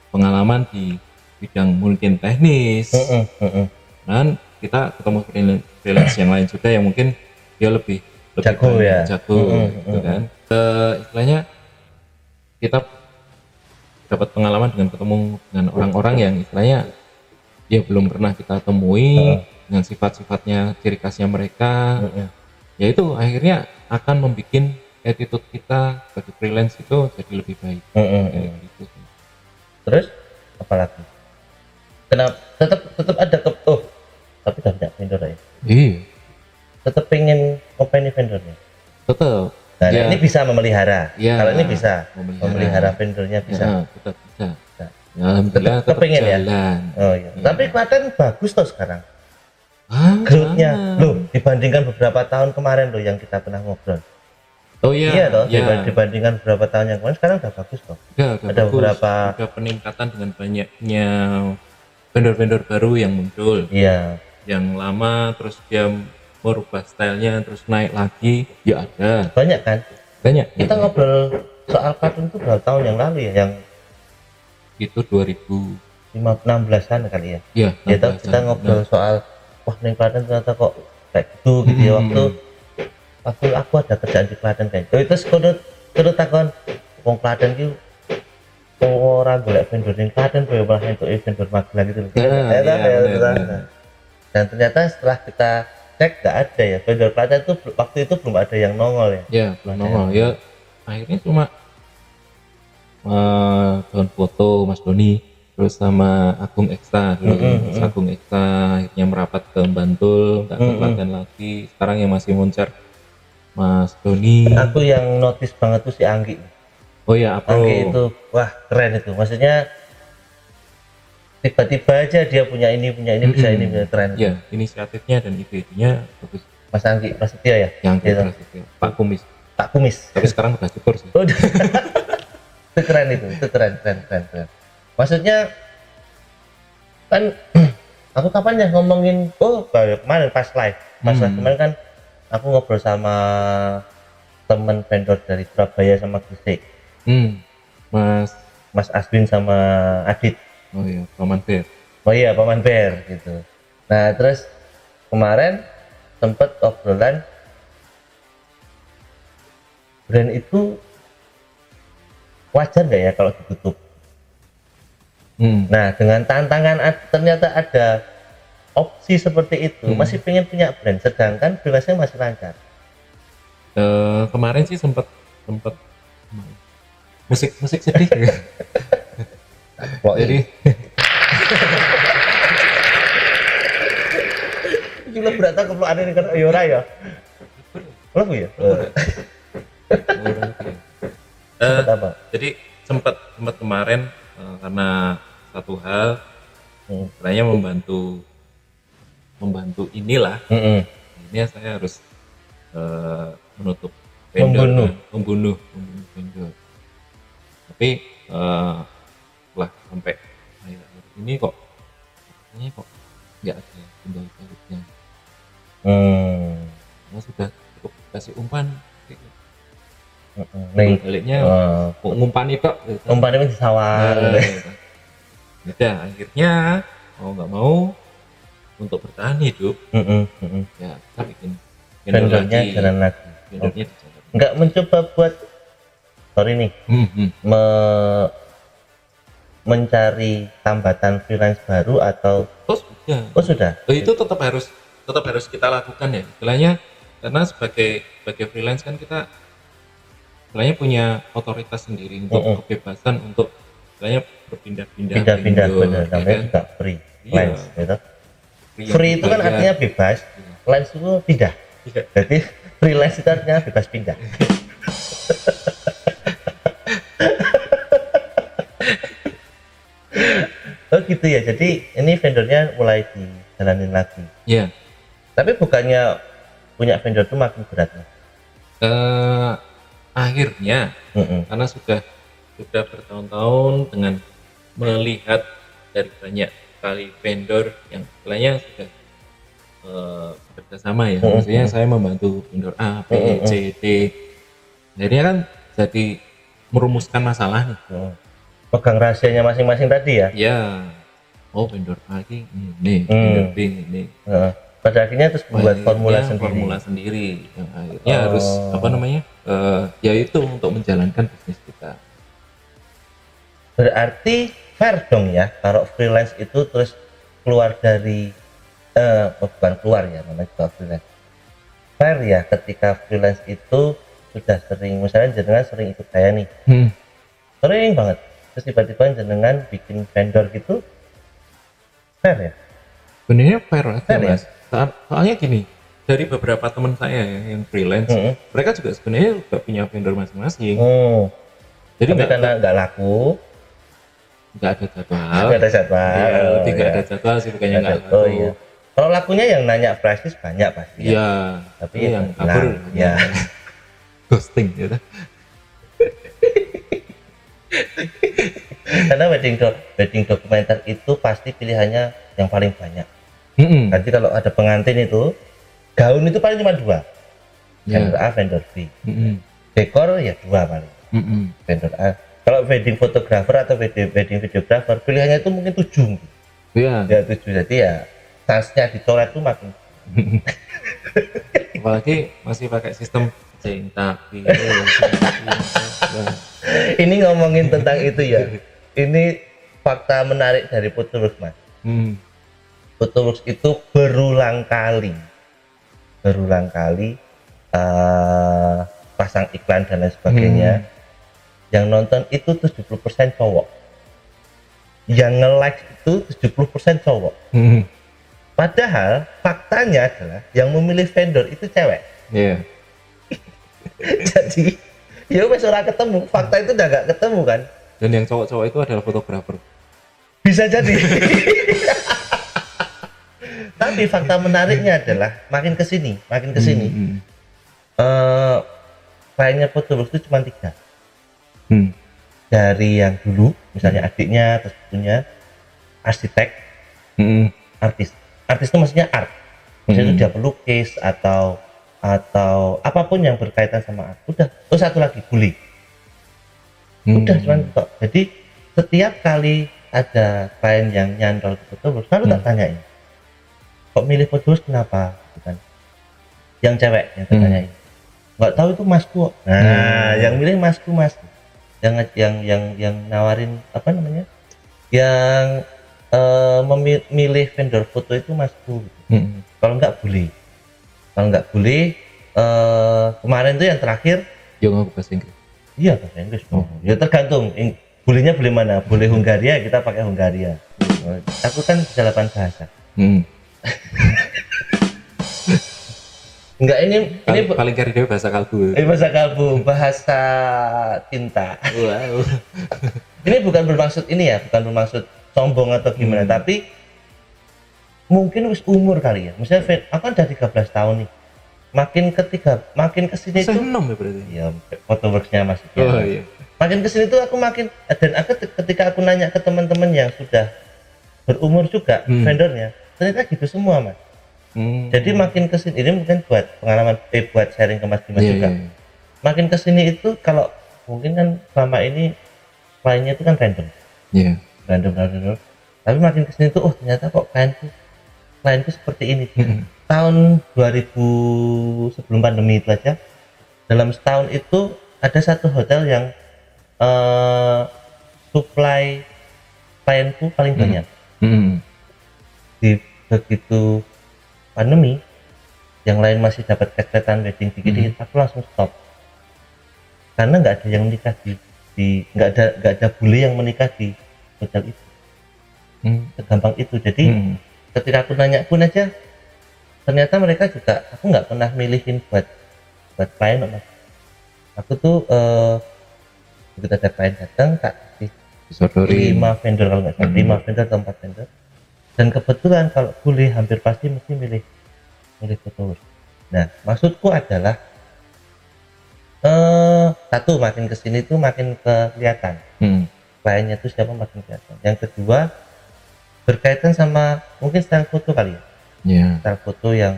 pengalaman di bidang mungkin teknis. Dan kita ketemu freelance yang lain juga yang mungkin dia lebih Jago ya. jago gitu kan. Istilahnya kita dapat pengalaman dengan ketemu dengan orang-orang yang istilahnya ya belum pernah kita temui dengan sifat-sifatnya, ciri khasnya mereka. Yaitu akhirnya akan membuat attitude kita sebagai freelance itu jadi lebih baik. Kayak gitu sih. terus apalagi? Kenapa tetap ada tapi udah banyak vendor ya. Iya, Tetap pengen company vendornya. tetap. Nah, Ya. ini bisa memelihara. Ya, Kalau ini bisa memelihara. vendornya bisa. Ya, tetap bisa. Bisa. Ya, alhamdulillah Tetap tetap pengen ya? jalan. Oh iya. Tapi Klaten bagus toh sekarang. Growth-nya. Loh, dibandingkan beberapa tahun kemarin loh yang kita pernah ngobrol. Oh iya. Iya toh, Ya. dibandingkan beberapa tahun yang kemarin sekarang udah bagus toh. Udah Ada bagus. beberapa- Udah peningkatan dengan banyaknya vendor-vendor baru yang muncul. Iya. Yang lama terus dia merubah stylenya terus naik lagi. Ya ada. Banyak kan? Banyak. Kita ngobrol soal Klaten itu berapa tahun yang lalu ya, yang Itu 2000. 16-an kali ya. Ya, Ya toh, kita ngobrol soal wah ning Klaten ternyata kok kayak gitu ya waktu aku ada kerjaan di Klaten kayak. Oh, itu kudu takon wong Klaten ki ora golek vendor ning Klaten kowe malah entuk vendor Magelang gitu loh. benar. Dan ternyata setelah kita cek nggak ada ya vendor Klaten itu waktu itu belum ada yang nongol ya. Ya, belum nongol. Ya, akhirnya cuma Don Foto, Mas Doni, terus sama Agung Ekstra dulu. Terus Agung Ekstra akhirnya merapat ke Bantul, nggak ke Klaten lagi. Sekarang yang masih moncer Mas Doni. Aku yang notice banget tuh si Anggi. Oh ya, Apro. Anggi itu wah keren itu. Maksudnya tiba-tiba aja dia punya ini bisa ini bisa keren. Ya, inisiatifnya dan ide-idenya bagus. Mas Anggi Prasetyo ya. Yang Gitu. Pak Kumis. Pak Kumis. Tapi sekarang udah syukur sih. Udah. Itu keren. Maksudnya kan aku kapan ya ngomongin kayak kemarin pas live kemarin kan aku ngobrol sama temen vendor dari Surabaya sama Gresik, Mas Aswin sama Adit. Oh iya, Paman Fair. Oh iya, Paman Fair gitu. Nah terus kemarin sempet obrolan brand itu wajar nggak ya kalau ditutup. Nah dengan tantangan ternyata ada opsi seperti itu, masih pengen punya brand sedangkan freelance-nya masih lancar. Kemarin sih sempat musik sedih ya. Jadi gila berat aku kalau ada ini kan Yora ya. Lagu ya? Sempat apa? Jadi sempat kemarin karena satu hal istilahnya membantu inilah. Ini saya harus menutup vendor, membunuh vendor. Tapi setelah sampai akhir ini kok nggak ada timbal baliknya. Karena sudah cukup kasih umpan. Timbal baliknya ngumpan itu. Umpan itu di sawah. Udah akhirnya mau nggak mau untuk bertahan hidup ya kita bikin vendornya jalan lagi. Vendornya di jalan. Nggak mencoba buat mencari tambatan freelance baru atau sudah. Itu tetap harus kita lakukan ya istilahnya, karena sebagai freelance kan kita istilahnya punya otoritas sendiri untuk kebebasan untuk istilahnya berpindah-pindah benar, namanya juga freelance gitu. Free itu kan artinya bebas, lance itu pindah. Jadi freelance itu artinya bebas pindah. Oh gitu ya, jadi ini vendornya mulai dijalanin lagi. Iya. Tapi bukannya punya vendor itu makin berat mas? Akhirnya karena sudah bertahun-tahun dengan melihat dari banyak kali vendor yang istilahnya sudah bekerjasama ya, maksudnya saya membantu vendor A, B, C, D. Akhirnya kan jadi merumuskan masalah nih. Pegang rahasianya masing-masing tadi ya? Ya. Oh vendor A ini, vendor B ini. Pada akhirnya terus buat formula sendiri yang akhirnya harus yaitu untuk menjalankan bisnis kita. Berarti fair dong ya kalau freelance itu terus keluar dari bukan keluar ya, namanya juga freelance. Fair ya ketika freelance itu sudah sering, misalnya jenengan sering ikut saya nih, sering banget, terus tiba-tiba jenengan bikin vendor gitu, fair ya? Sebenarnya fair aja mas. Ya? Soalnya gini, dari beberapa teman saya ya, yang freelance, mereka juga sebenarnya udah punya vendor masing-masing. Jadi karena nggak laku, nggak ada jadwal. Lebih nggak ada jadwal sih, bukannya nggak laku. Oh, iya. Kalau lakunya yang nanya prices banyak pasti. Iya. Tapi yang kabur, ya. Ghosting gitu. Karena wedding dokumenter itu pasti pilihannya yang paling banyak. Nanti kalau ada pengantin itu gaun itu paling cuma 2, vendor A, vendor B. Dekor ya 2 paling, vendor A. Kalau wedding photographer atau wedding videographer pilihannya itu mungkin 7. Iya. Ya 7, jadi ya chance-nya dicoret tuh makin. Apalagi masih pakai sistem cinta. Ini ngomongin tentang itu ya. Ini fakta menarik dari Photolux mas. Photolux itu berulang kali pasang iklan dan lain sebagainya. Yang nonton itu 70% cowok, yang nge-like itu 70% cowok. Padahal faktanya adalah yang memilih vendor itu cewek. Jadi ya wes ora ketemu, fakta itu udah gak ketemu kan. Dan yang cowok-cowok itu adalah fotografer. Bisa jadi. Tapi fakta menariknya adalah makin kesini filenya Photolux itu cuma 3. dari yang dulu, misalnya adiknya atau sepupunya arsitek, artis itu maksudnya art, maksudnya itu dia pelukis atau apapun yang berkaitan sama art. Udah. Oh, satu lagi bully. Udah cuman kok. Jadi setiap kali ada klien yang nyantol ke fotoworks selalu tak tanyain, kok milih fotoworks kenapa, bukan yang cewek yang tanyain, nggak tahu itu masku kok. Nah, yang milih masku, mas, yang nawarin apa namanya, yang memilih vendor foto itu masku. Kalau nggak boleh, kemarin tuh yang terakhir Yang aku bahasa Inggris. iya bahasa Inggris. Ya tergantung bolehnya boleh mana, boleh Hungaria kita pakai Hungaria. Aku kan bisa 8 bahasa. Enggak, ini Paling kari dia bahasa kalbu. bahasa kalbu, bahasa cinta. Wow. Ini bukan bermaksud sombong atau gimana, tapi mungkin wis umur kali ya. Misalnya aku kan udah 13 tahun nih. Makin kesini itu Senom ya berarti. ya fotoworksnya masih. Oh iya. Makin kesini tuh aku dan ketika aku nanya ke teman-teman yang sudah berumur juga vendornya, ternyata gitu semua, Mas. Jadi makin kesini, ini mungkin buat pengalaman, buat sharing ke Mas Dimas juga. Iya. Makin kesini itu kalau mungkin kan selama ini kliennya itu kan random. Iya. Random. Tapi makin kesini tuh, oh ternyata kok klienku seperti ini. Tahun 2000 sebelum pandemi itu aja, dalam setahun itu ada satu hotel yang supply klienku paling banyak. Di begitu pandemi, yang lain masih dapat kesempatan wedding dikit-dikit, aku langsung stop karena nggak ada yang menikah nggak ada bule yang menikah di hotel itu. Segampang itu. Jadi ketika aku nanya pun aja, ternyata mereka juga, aku nggak pernah milihin buat klien, Mas. Aku tuh begitu ada klien datang, tak kasih Disodori 5 vendor, kalau nggak salah 5 vendor atau 4 vendor, dan kebetulan kalau boleh hampir pasti mesti milih fotoworks. Nah, maksudku adalah satu, makin kesini tuh makin kelihatan kliennya tuh siapa, makin kelihatan. Yang kedua, berkaitan sama mungkin style foto kali ya. Iya. Style foto yang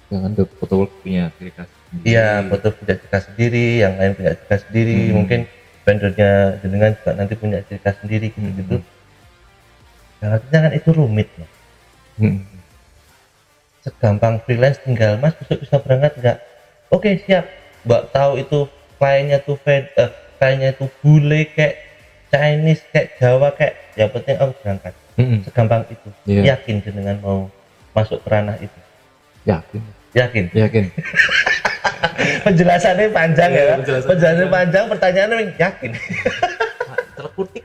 Jangan fotoworks punya ciri khas sendiri. iya, foto punya ciri khas sendiri, yang lain punya ciri khas sendiri, mungkin vendornya jenengan juga nanti punya ciri khas sendiri gitu. Nah, artinya kan itu rumit ya. Segampang freelance tinggal, Mas besok bisa berangkat nggak? Oke, siap. Mbak tahu itu kliennya tuh bule kayak Chinese, kayak Jawa, kayak yang penting aku berangkat. Segampang itu. Iya. Yakin dengan mau masuk ke ranah itu? Yakin. Penjelasannya panjang ya. Penjelasannya panjang, pertanyaannya yakin. Terkutik.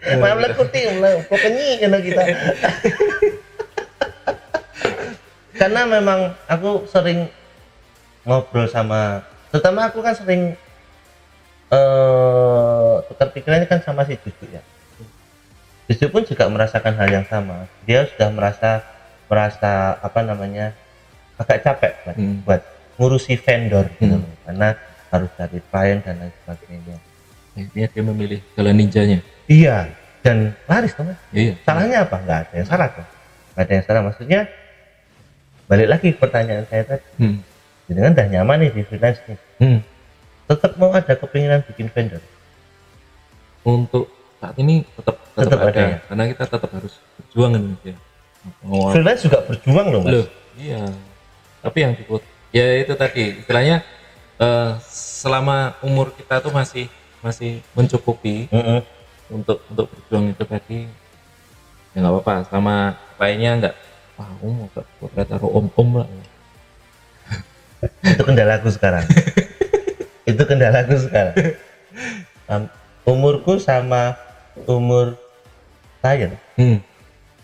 Pokoknya kita. Karena memang aku sering ngobrol sama, terutama aku kan sering tukar pikirannya kan sama si Cucu ya. Cucu pun juga merasakan hal yang sama. Dia sudah merasa apa namanya, agak capek buat ngurusi vendor gitu loh, karena harus cari klien dan lain sebagainya. Akhirnya dia memilih jalan ninjanya. Iya, dan laris teman. Iya. Salahnya apa? Nggak ada yang salah tuh. Nggak ada yang salah, maksudnya balik lagi ke pertanyaan saya tadi. Jadi kan udah nyaman nih di freelance nih. Tetap mau ada kepinginan bikin vendor? Untuk saat ini tetap Tetap ada, ada ya? karena kita tetap harus berjuang kan ya. Freelance juga berjuang loh, Mas. Loh, iya. Tapi yang dibuat ya itu tadi istilahnya selama umur kita tuh masih mencukupi untuk berjuang itu tadi, ya nggak apa-apa. Sama lainnya nggak, wah mau buat taruh om lah. Itu kendalaku sekarang. Itu kendalaku sekarang. Umurku sama umur saya,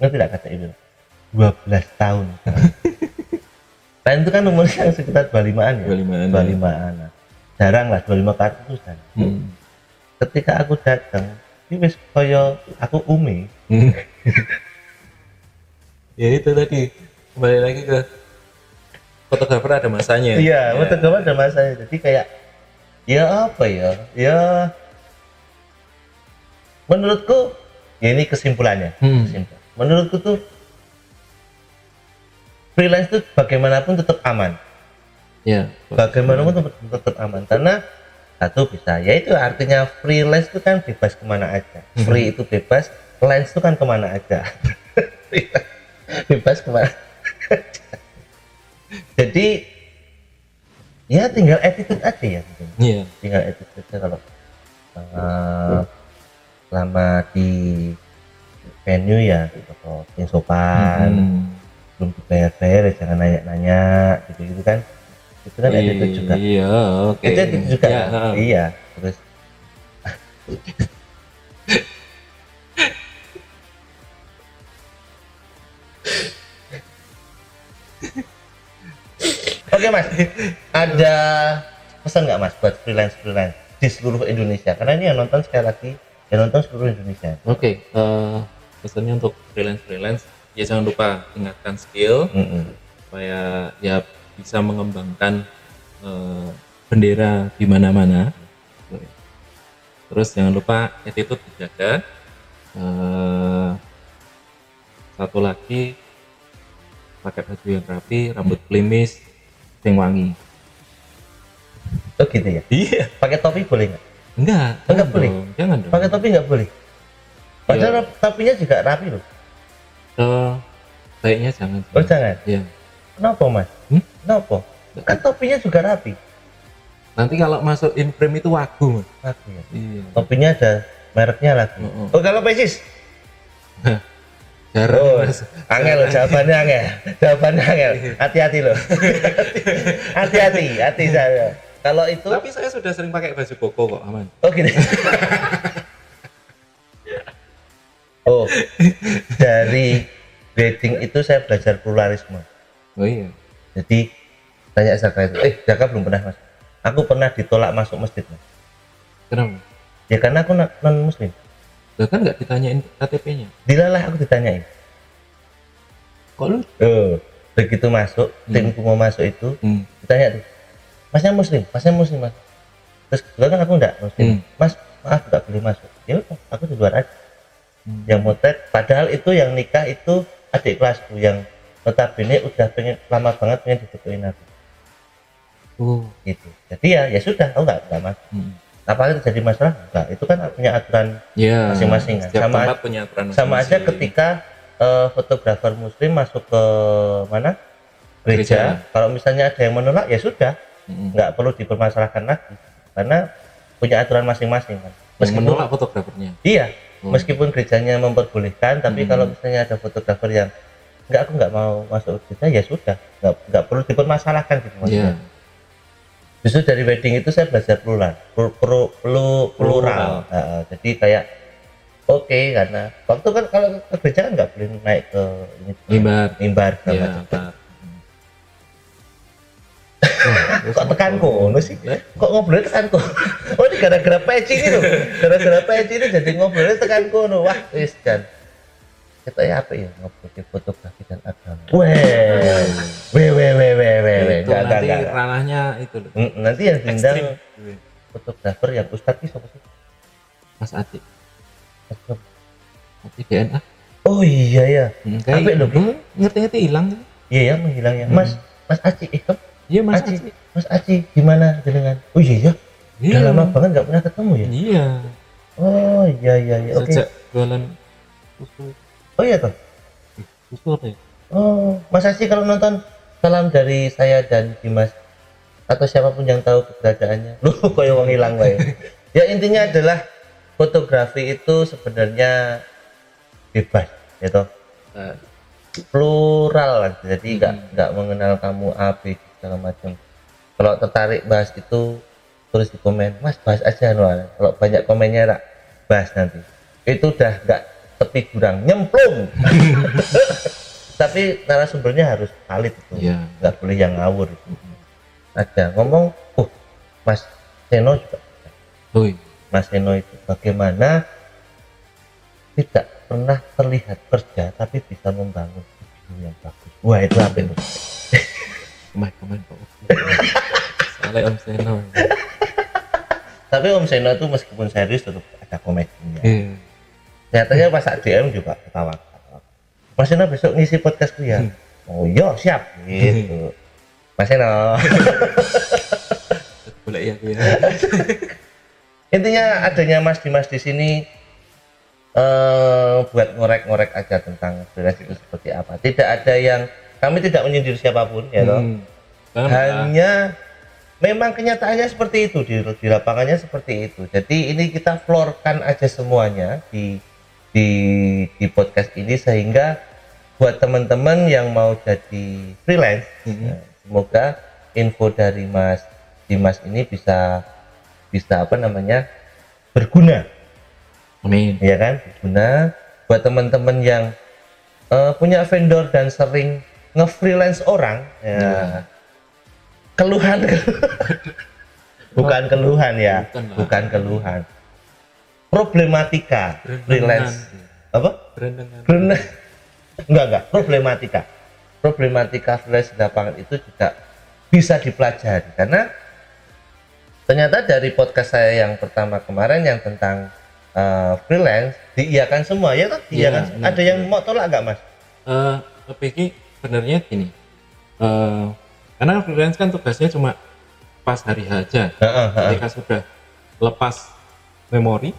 ngerti tidak kata itu? 12 tahun. Lain itu kan umurnya sekitar 25-an ya. 25-an. Jarang lah 25 ke atas itu jarang. Ketika aku datang, ini wis kaya aku umi. Ya itu tadi, kembali lagi ke fotografer ada masanya. Iya, fotografer ada masanya. Jadi kayak ya apa ya? Ya menurutku ya ini kesimpulannya. Kesimpulan. Menurutku tuh freelance itu bagaimanapun tetap aman. Ya. Bagaimanapun tetap aman karena satu bisa, yaitu artinya freelance itu kan bebas kemana aja. Free itu bebas, lance itu kan kemana aja. Bebas kemana aja. Jadi ya tinggal attitude aja ya. Iya. Tinggal attitude aja kalau selama di venue ya atau yang sopan, belum dibayar-bayar ya jangan nanya-nanya gitu kan. Itu kan attitude juga. Iya, oke. Itu attitude juga. Ya, Iya, terus Oke Mas, ada pesan nggak Mas buat freelance di seluruh Indonesia? Karena ini yang nonton sekali lagi, yang nonton seluruh Indonesia. Oke, pesannya untuk freelance ya jangan lupa tingkatkan skill supaya ya bisa mengembangkan bendera di mana-mana. Terus jangan lupa attitude dijaga. Satu lagi pakai baju yang rapi, rambut klimis, yang wangi. Oh gitu ya? Iya. Pakai topi boleh nggak? Enggak Enggak boleh. Jangan dong. Pakai topi nggak boleh. Padahal topinya juga rapi loh. Baiknya jangan. Oh jangan. Iya. Kenapa Mas? Kenapa? Kan topinya juga rapi. Nanti kalau masuk in frame itu wagu, Mas. Rapi ya. Iya. Topinya ada mereknya lagi. Oh kalau pesis? Jarang, Oh, Mas. angel loh, jawabannya angel. Jawabannya angel. Hati-hati loh. Hati-hati saya. Kalau itu Tapi saya sudah sering pakai baju koko kok, aman. oh gini. Oh, dari wedding itu saya belajar pluralisme. Oh iya. Jadi tanya Zaka itu, Zaka belum pernah Mas. Aku pernah ditolak masuk masjid Mas. Kenapa? Ya karena aku non muslim. Lah kan nggak ditanyain KTP-nya. Dilalah aku ditanyain. Kok lu? Oh, begitu masuk, timku mau masuk itu, ditanya tuh, masnya muslim Mas. Terus kebetulan kan aku enggak muslim. Mas, maaf enggak boleh masuk. Ya udah, aku di luar aja. Yang motret, padahal itu yang nikah itu adik kelasku yang notabene udah pengen lama banget pengen dijodohin aku. Gitu. Jadi ya sudah, aku enggak masuk. Apakah terjadi masalah? Enggak, itu kan punya aturan masing-masing kan. Setiap tempat punya aturan sama aja masing-masing. ketika fotografer muslim masuk ke mana gereja. Kalau misalnya ada yang menolak ya sudah, nggak perlu dipermasalahkan lagi karena punya aturan masing-masing kan. Yang menolak fotografernya. Iya, meskipun gerejanya memperbolehkan, tapi kalau misalnya ada fotografer yang aku nggak mau masuk gereja ya sudah, nggak perlu dipermasalahkan gitu maksudnya. Justru dari wedding itu saya belajar plural. Jadi kayak oke, karena waktu kan kalau ke gereja kan nggak boleh naik ke mimbar Iya. Kok tekan kono sih? Kok ngobrolnya tekan kono? Oh ini gara-gara peci ini loh. Gara-gara peci ini jadi ngobrolnya tekan kono. Wah, wis kan. Kita ya apa ya ngobrol fotografi dan agama. Weh. Itu nanti ranahnya itu loh. Nanti yang diundang fotografer yang Ustadz itu siapa sih? Mas Atik. Atik DNA. Oh iya ya. Apa loh? Ngerti hilang. Iya ya menghilang ya. Mas Aci Iya Mas Aci. Atik. Mas Aci gimana dengan? Oh iya ya. Udah lama banget nggak pernah ketemu ya. Iya. Oh iya. Oke. Sejak jualan susu. Oh iya toh. Susu apa ya? Oh, Mas Aci kalau nonton salam dari saya dan Dimas atau siapapun yang tahu keberadaannya. Lu koyo wong ilang wae. Ya intinya adalah fotografi itu sebenarnya bebas, ya toh. Plural, jadi nggak mengenal kamu A, B, segala macam. Kalau tertarik bahas itu tulis di komen, Mas bahas aja loh. Kalau banyak komennya rak bahas nanti. Itu udah nggak tepi jurang, nyemplung. Tapi narasumbernya harus valid itu, nggak boleh yang ngawur. Ada ngomong, Mas Seno juga. Mas Seno itu bagaimana tidak pernah terlihat kerja tapi bisa membangun video yang bagus. Wah itu apa itu? Komen kok. Soalnya Om Seno. Tapi Om Seno itu meskipun serius tetap ada komedinya. Nyatanya pas saat DM juga ketawa. Mas Eno besok ngisi podcastku ya. Oh iya siap gitu. Mas Eno. Boleh ya aku ya. Intinya adanya Mas Dimas di sini buat ngorek-ngorek aja tentang freelance itu seperti apa. Tidak ada yang kami tidak menyindir siapapun ya toh. Hanya memang kenyataannya seperti itu di lapangannya seperti itu. Jadi ini kita floorkan aja semuanya di podcast ini sehingga buat teman-teman yang mau jadi freelance, ya, semoga info dari Mas Dimas ini bisa apa namanya berguna. Amin. Ya kan, berguna buat teman-teman yang punya vendor dan sering nge-freelance orang ya. Keluhan bukan keluhan ya, bukan keluhan, problematika freelance apa enggak problematika freelance di lapangan itu juga bisa dipelajari karena ternyata dari podcast saya yang pertama kemarin yang tentang freelance diiyakan semua ya toh, diiyakan. Ada yang mau tolak nggak Mas? PG sebenarnya gini, karena freelance kan tugasnya cuma pas hari H aja. Ketika sudah lepas memori,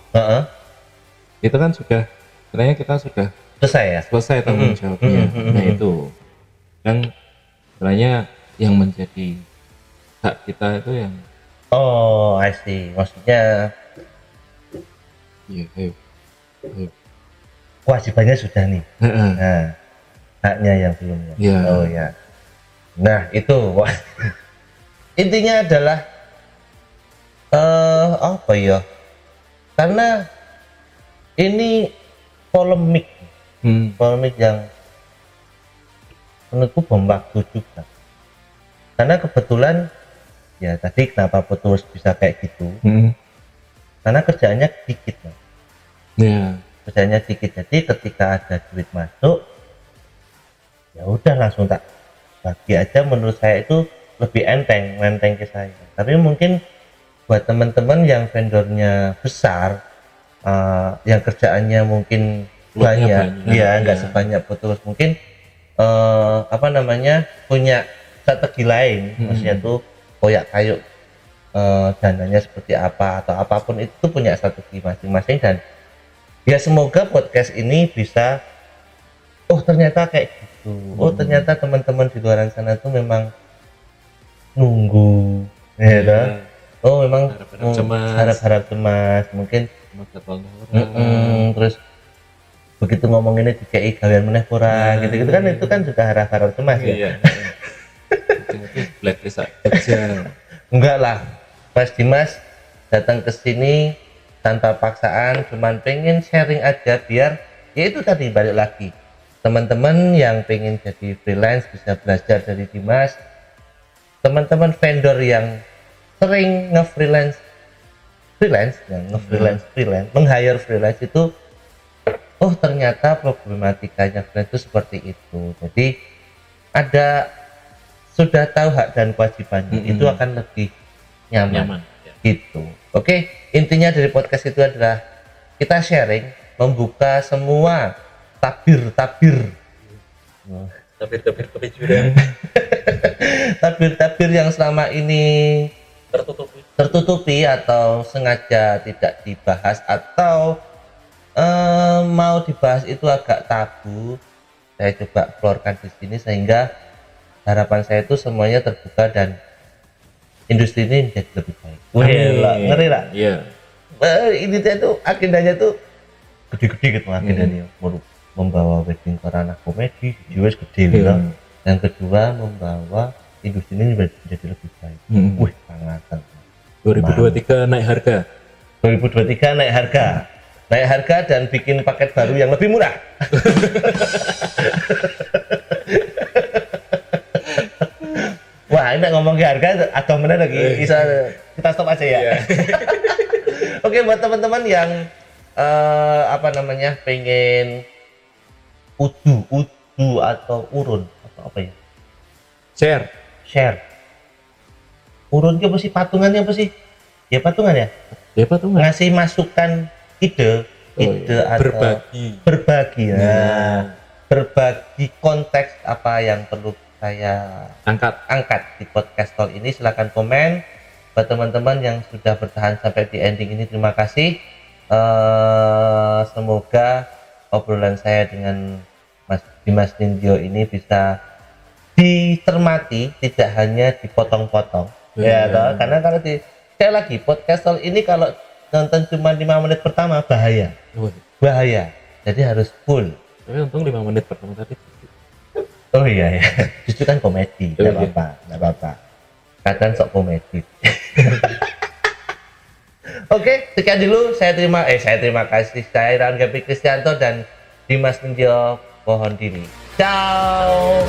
itu kan sudah sebenarnya kita sudah selesai tanggung jawabnya. Nah itu dan sebenarnya yang menjadi hak kita itu yang I see. Maksudnya ayo. Kewajibannya sudah nih. Nah, haknya yang belum ya. Yeah. Oh ya. Nah itu intinya adalah apa ya? Karena ini polemik yang menurutku bom waktu juga. Karena kebetulan ya tadi kenapa putus bisa kayak gitu? Karena kerjaannya dikit, Mas. Yeah. Kerjaannya dikit, jadi ketika ada duit masuk, ya udah langsung tak bagi aja. Menurut saya itu lebih enteng ke saya. Tapi mungkin buat teman-teman yang vendornya besar, yang kerjaannya mungkin banyak, ya nggak sebanyak putus, mungkin apa namanya punya strategi lain, maksudnya tuh koyak kayu dananya seperti apa atau apapun itu punya strategi masing-masing. Dan ya semoga podcast ini bisa ternyata kayak gitu, ternyata teman-teman di luar sana tuh memang nunggu ya memang harap-harap cemas mungkin terus begitu ngomonginnya DKI kalian meneh kurang gitu-gitu kan, itu kan juga harap-harap cemas ya. Blacklist aja. Enggak lah, Mas Dimas datang ke sini tanpa paksaan, cuman pengen sharing aja biar ya itu tadi balik lagi teman-teman yang pengen jadi freelance bisa belajar dari Dimas. Teman-teman vendor yang sering nge-freelance meng-hire freelance itu ternyata problematikanya freelance itu seperti itu. Jadi sudah tahu hak dan kewajibannya, itu akan lebih nyaman. Gitu. Oke, intinya dari podcast itu adalah kita sharing, membuka semua tabir-tabir kejujuran. Tabir-tabir yang selama ini tertutupi atau sengaja tidak dibahas atau mau dibahas itu agak tabu. Saya coba keluarkan di sini sehingga harapan saya itu semuanya terbuka dan industri ini menjadi lebih baik. Ngeri lah. Iya. Ini tuh agendanya tuh gede-gede gitu agendanya. Membawa wedding ke ranah komedi, jiwa gede gitu. Yang kedua membawa industri ini menjadi lebih baik. Sangat. 2023 naik harga. 2023 naik harga dan bikin paket baru yang lebih murah. Wah, ini ngomong ke harga atau mana lagi bisa kita stop aja ya. Oke, buat teman-teman yang pengen udu atau urun atau apa ya? Share. Urun apa sih, patungannya apa sih? Ya patungan ya? Ya patungan. Ngasih masukan ide ide atau berbagi ya. Nah. Berbagi konteks apa yang perlu saya angkat di podcast Talk ini. Silakan komen. Buat teman-teman yang sudah bertahan sampai di ending ini, terima kasih. Semoga obrolan saya dengan Mas Dimas Nindyo ini bisa dicermati, tidak hanya dipotong-potong. Ya, toh? Karena kalau sekali lagi podcast Talk ini kalau nonton cuma 5 menit pertama bahaya. Jadi harus full. Tapi untung 5 menit pertama tadi. Oh iya ya, justru kan komedi, Oh, nggak apa-apa. Kadang sok komedi. Oke, sekian dulu. Saya terima kasih. Saya Irawan Gepi Kristianto dan Dimas Nindyo mohon diri. Ciao.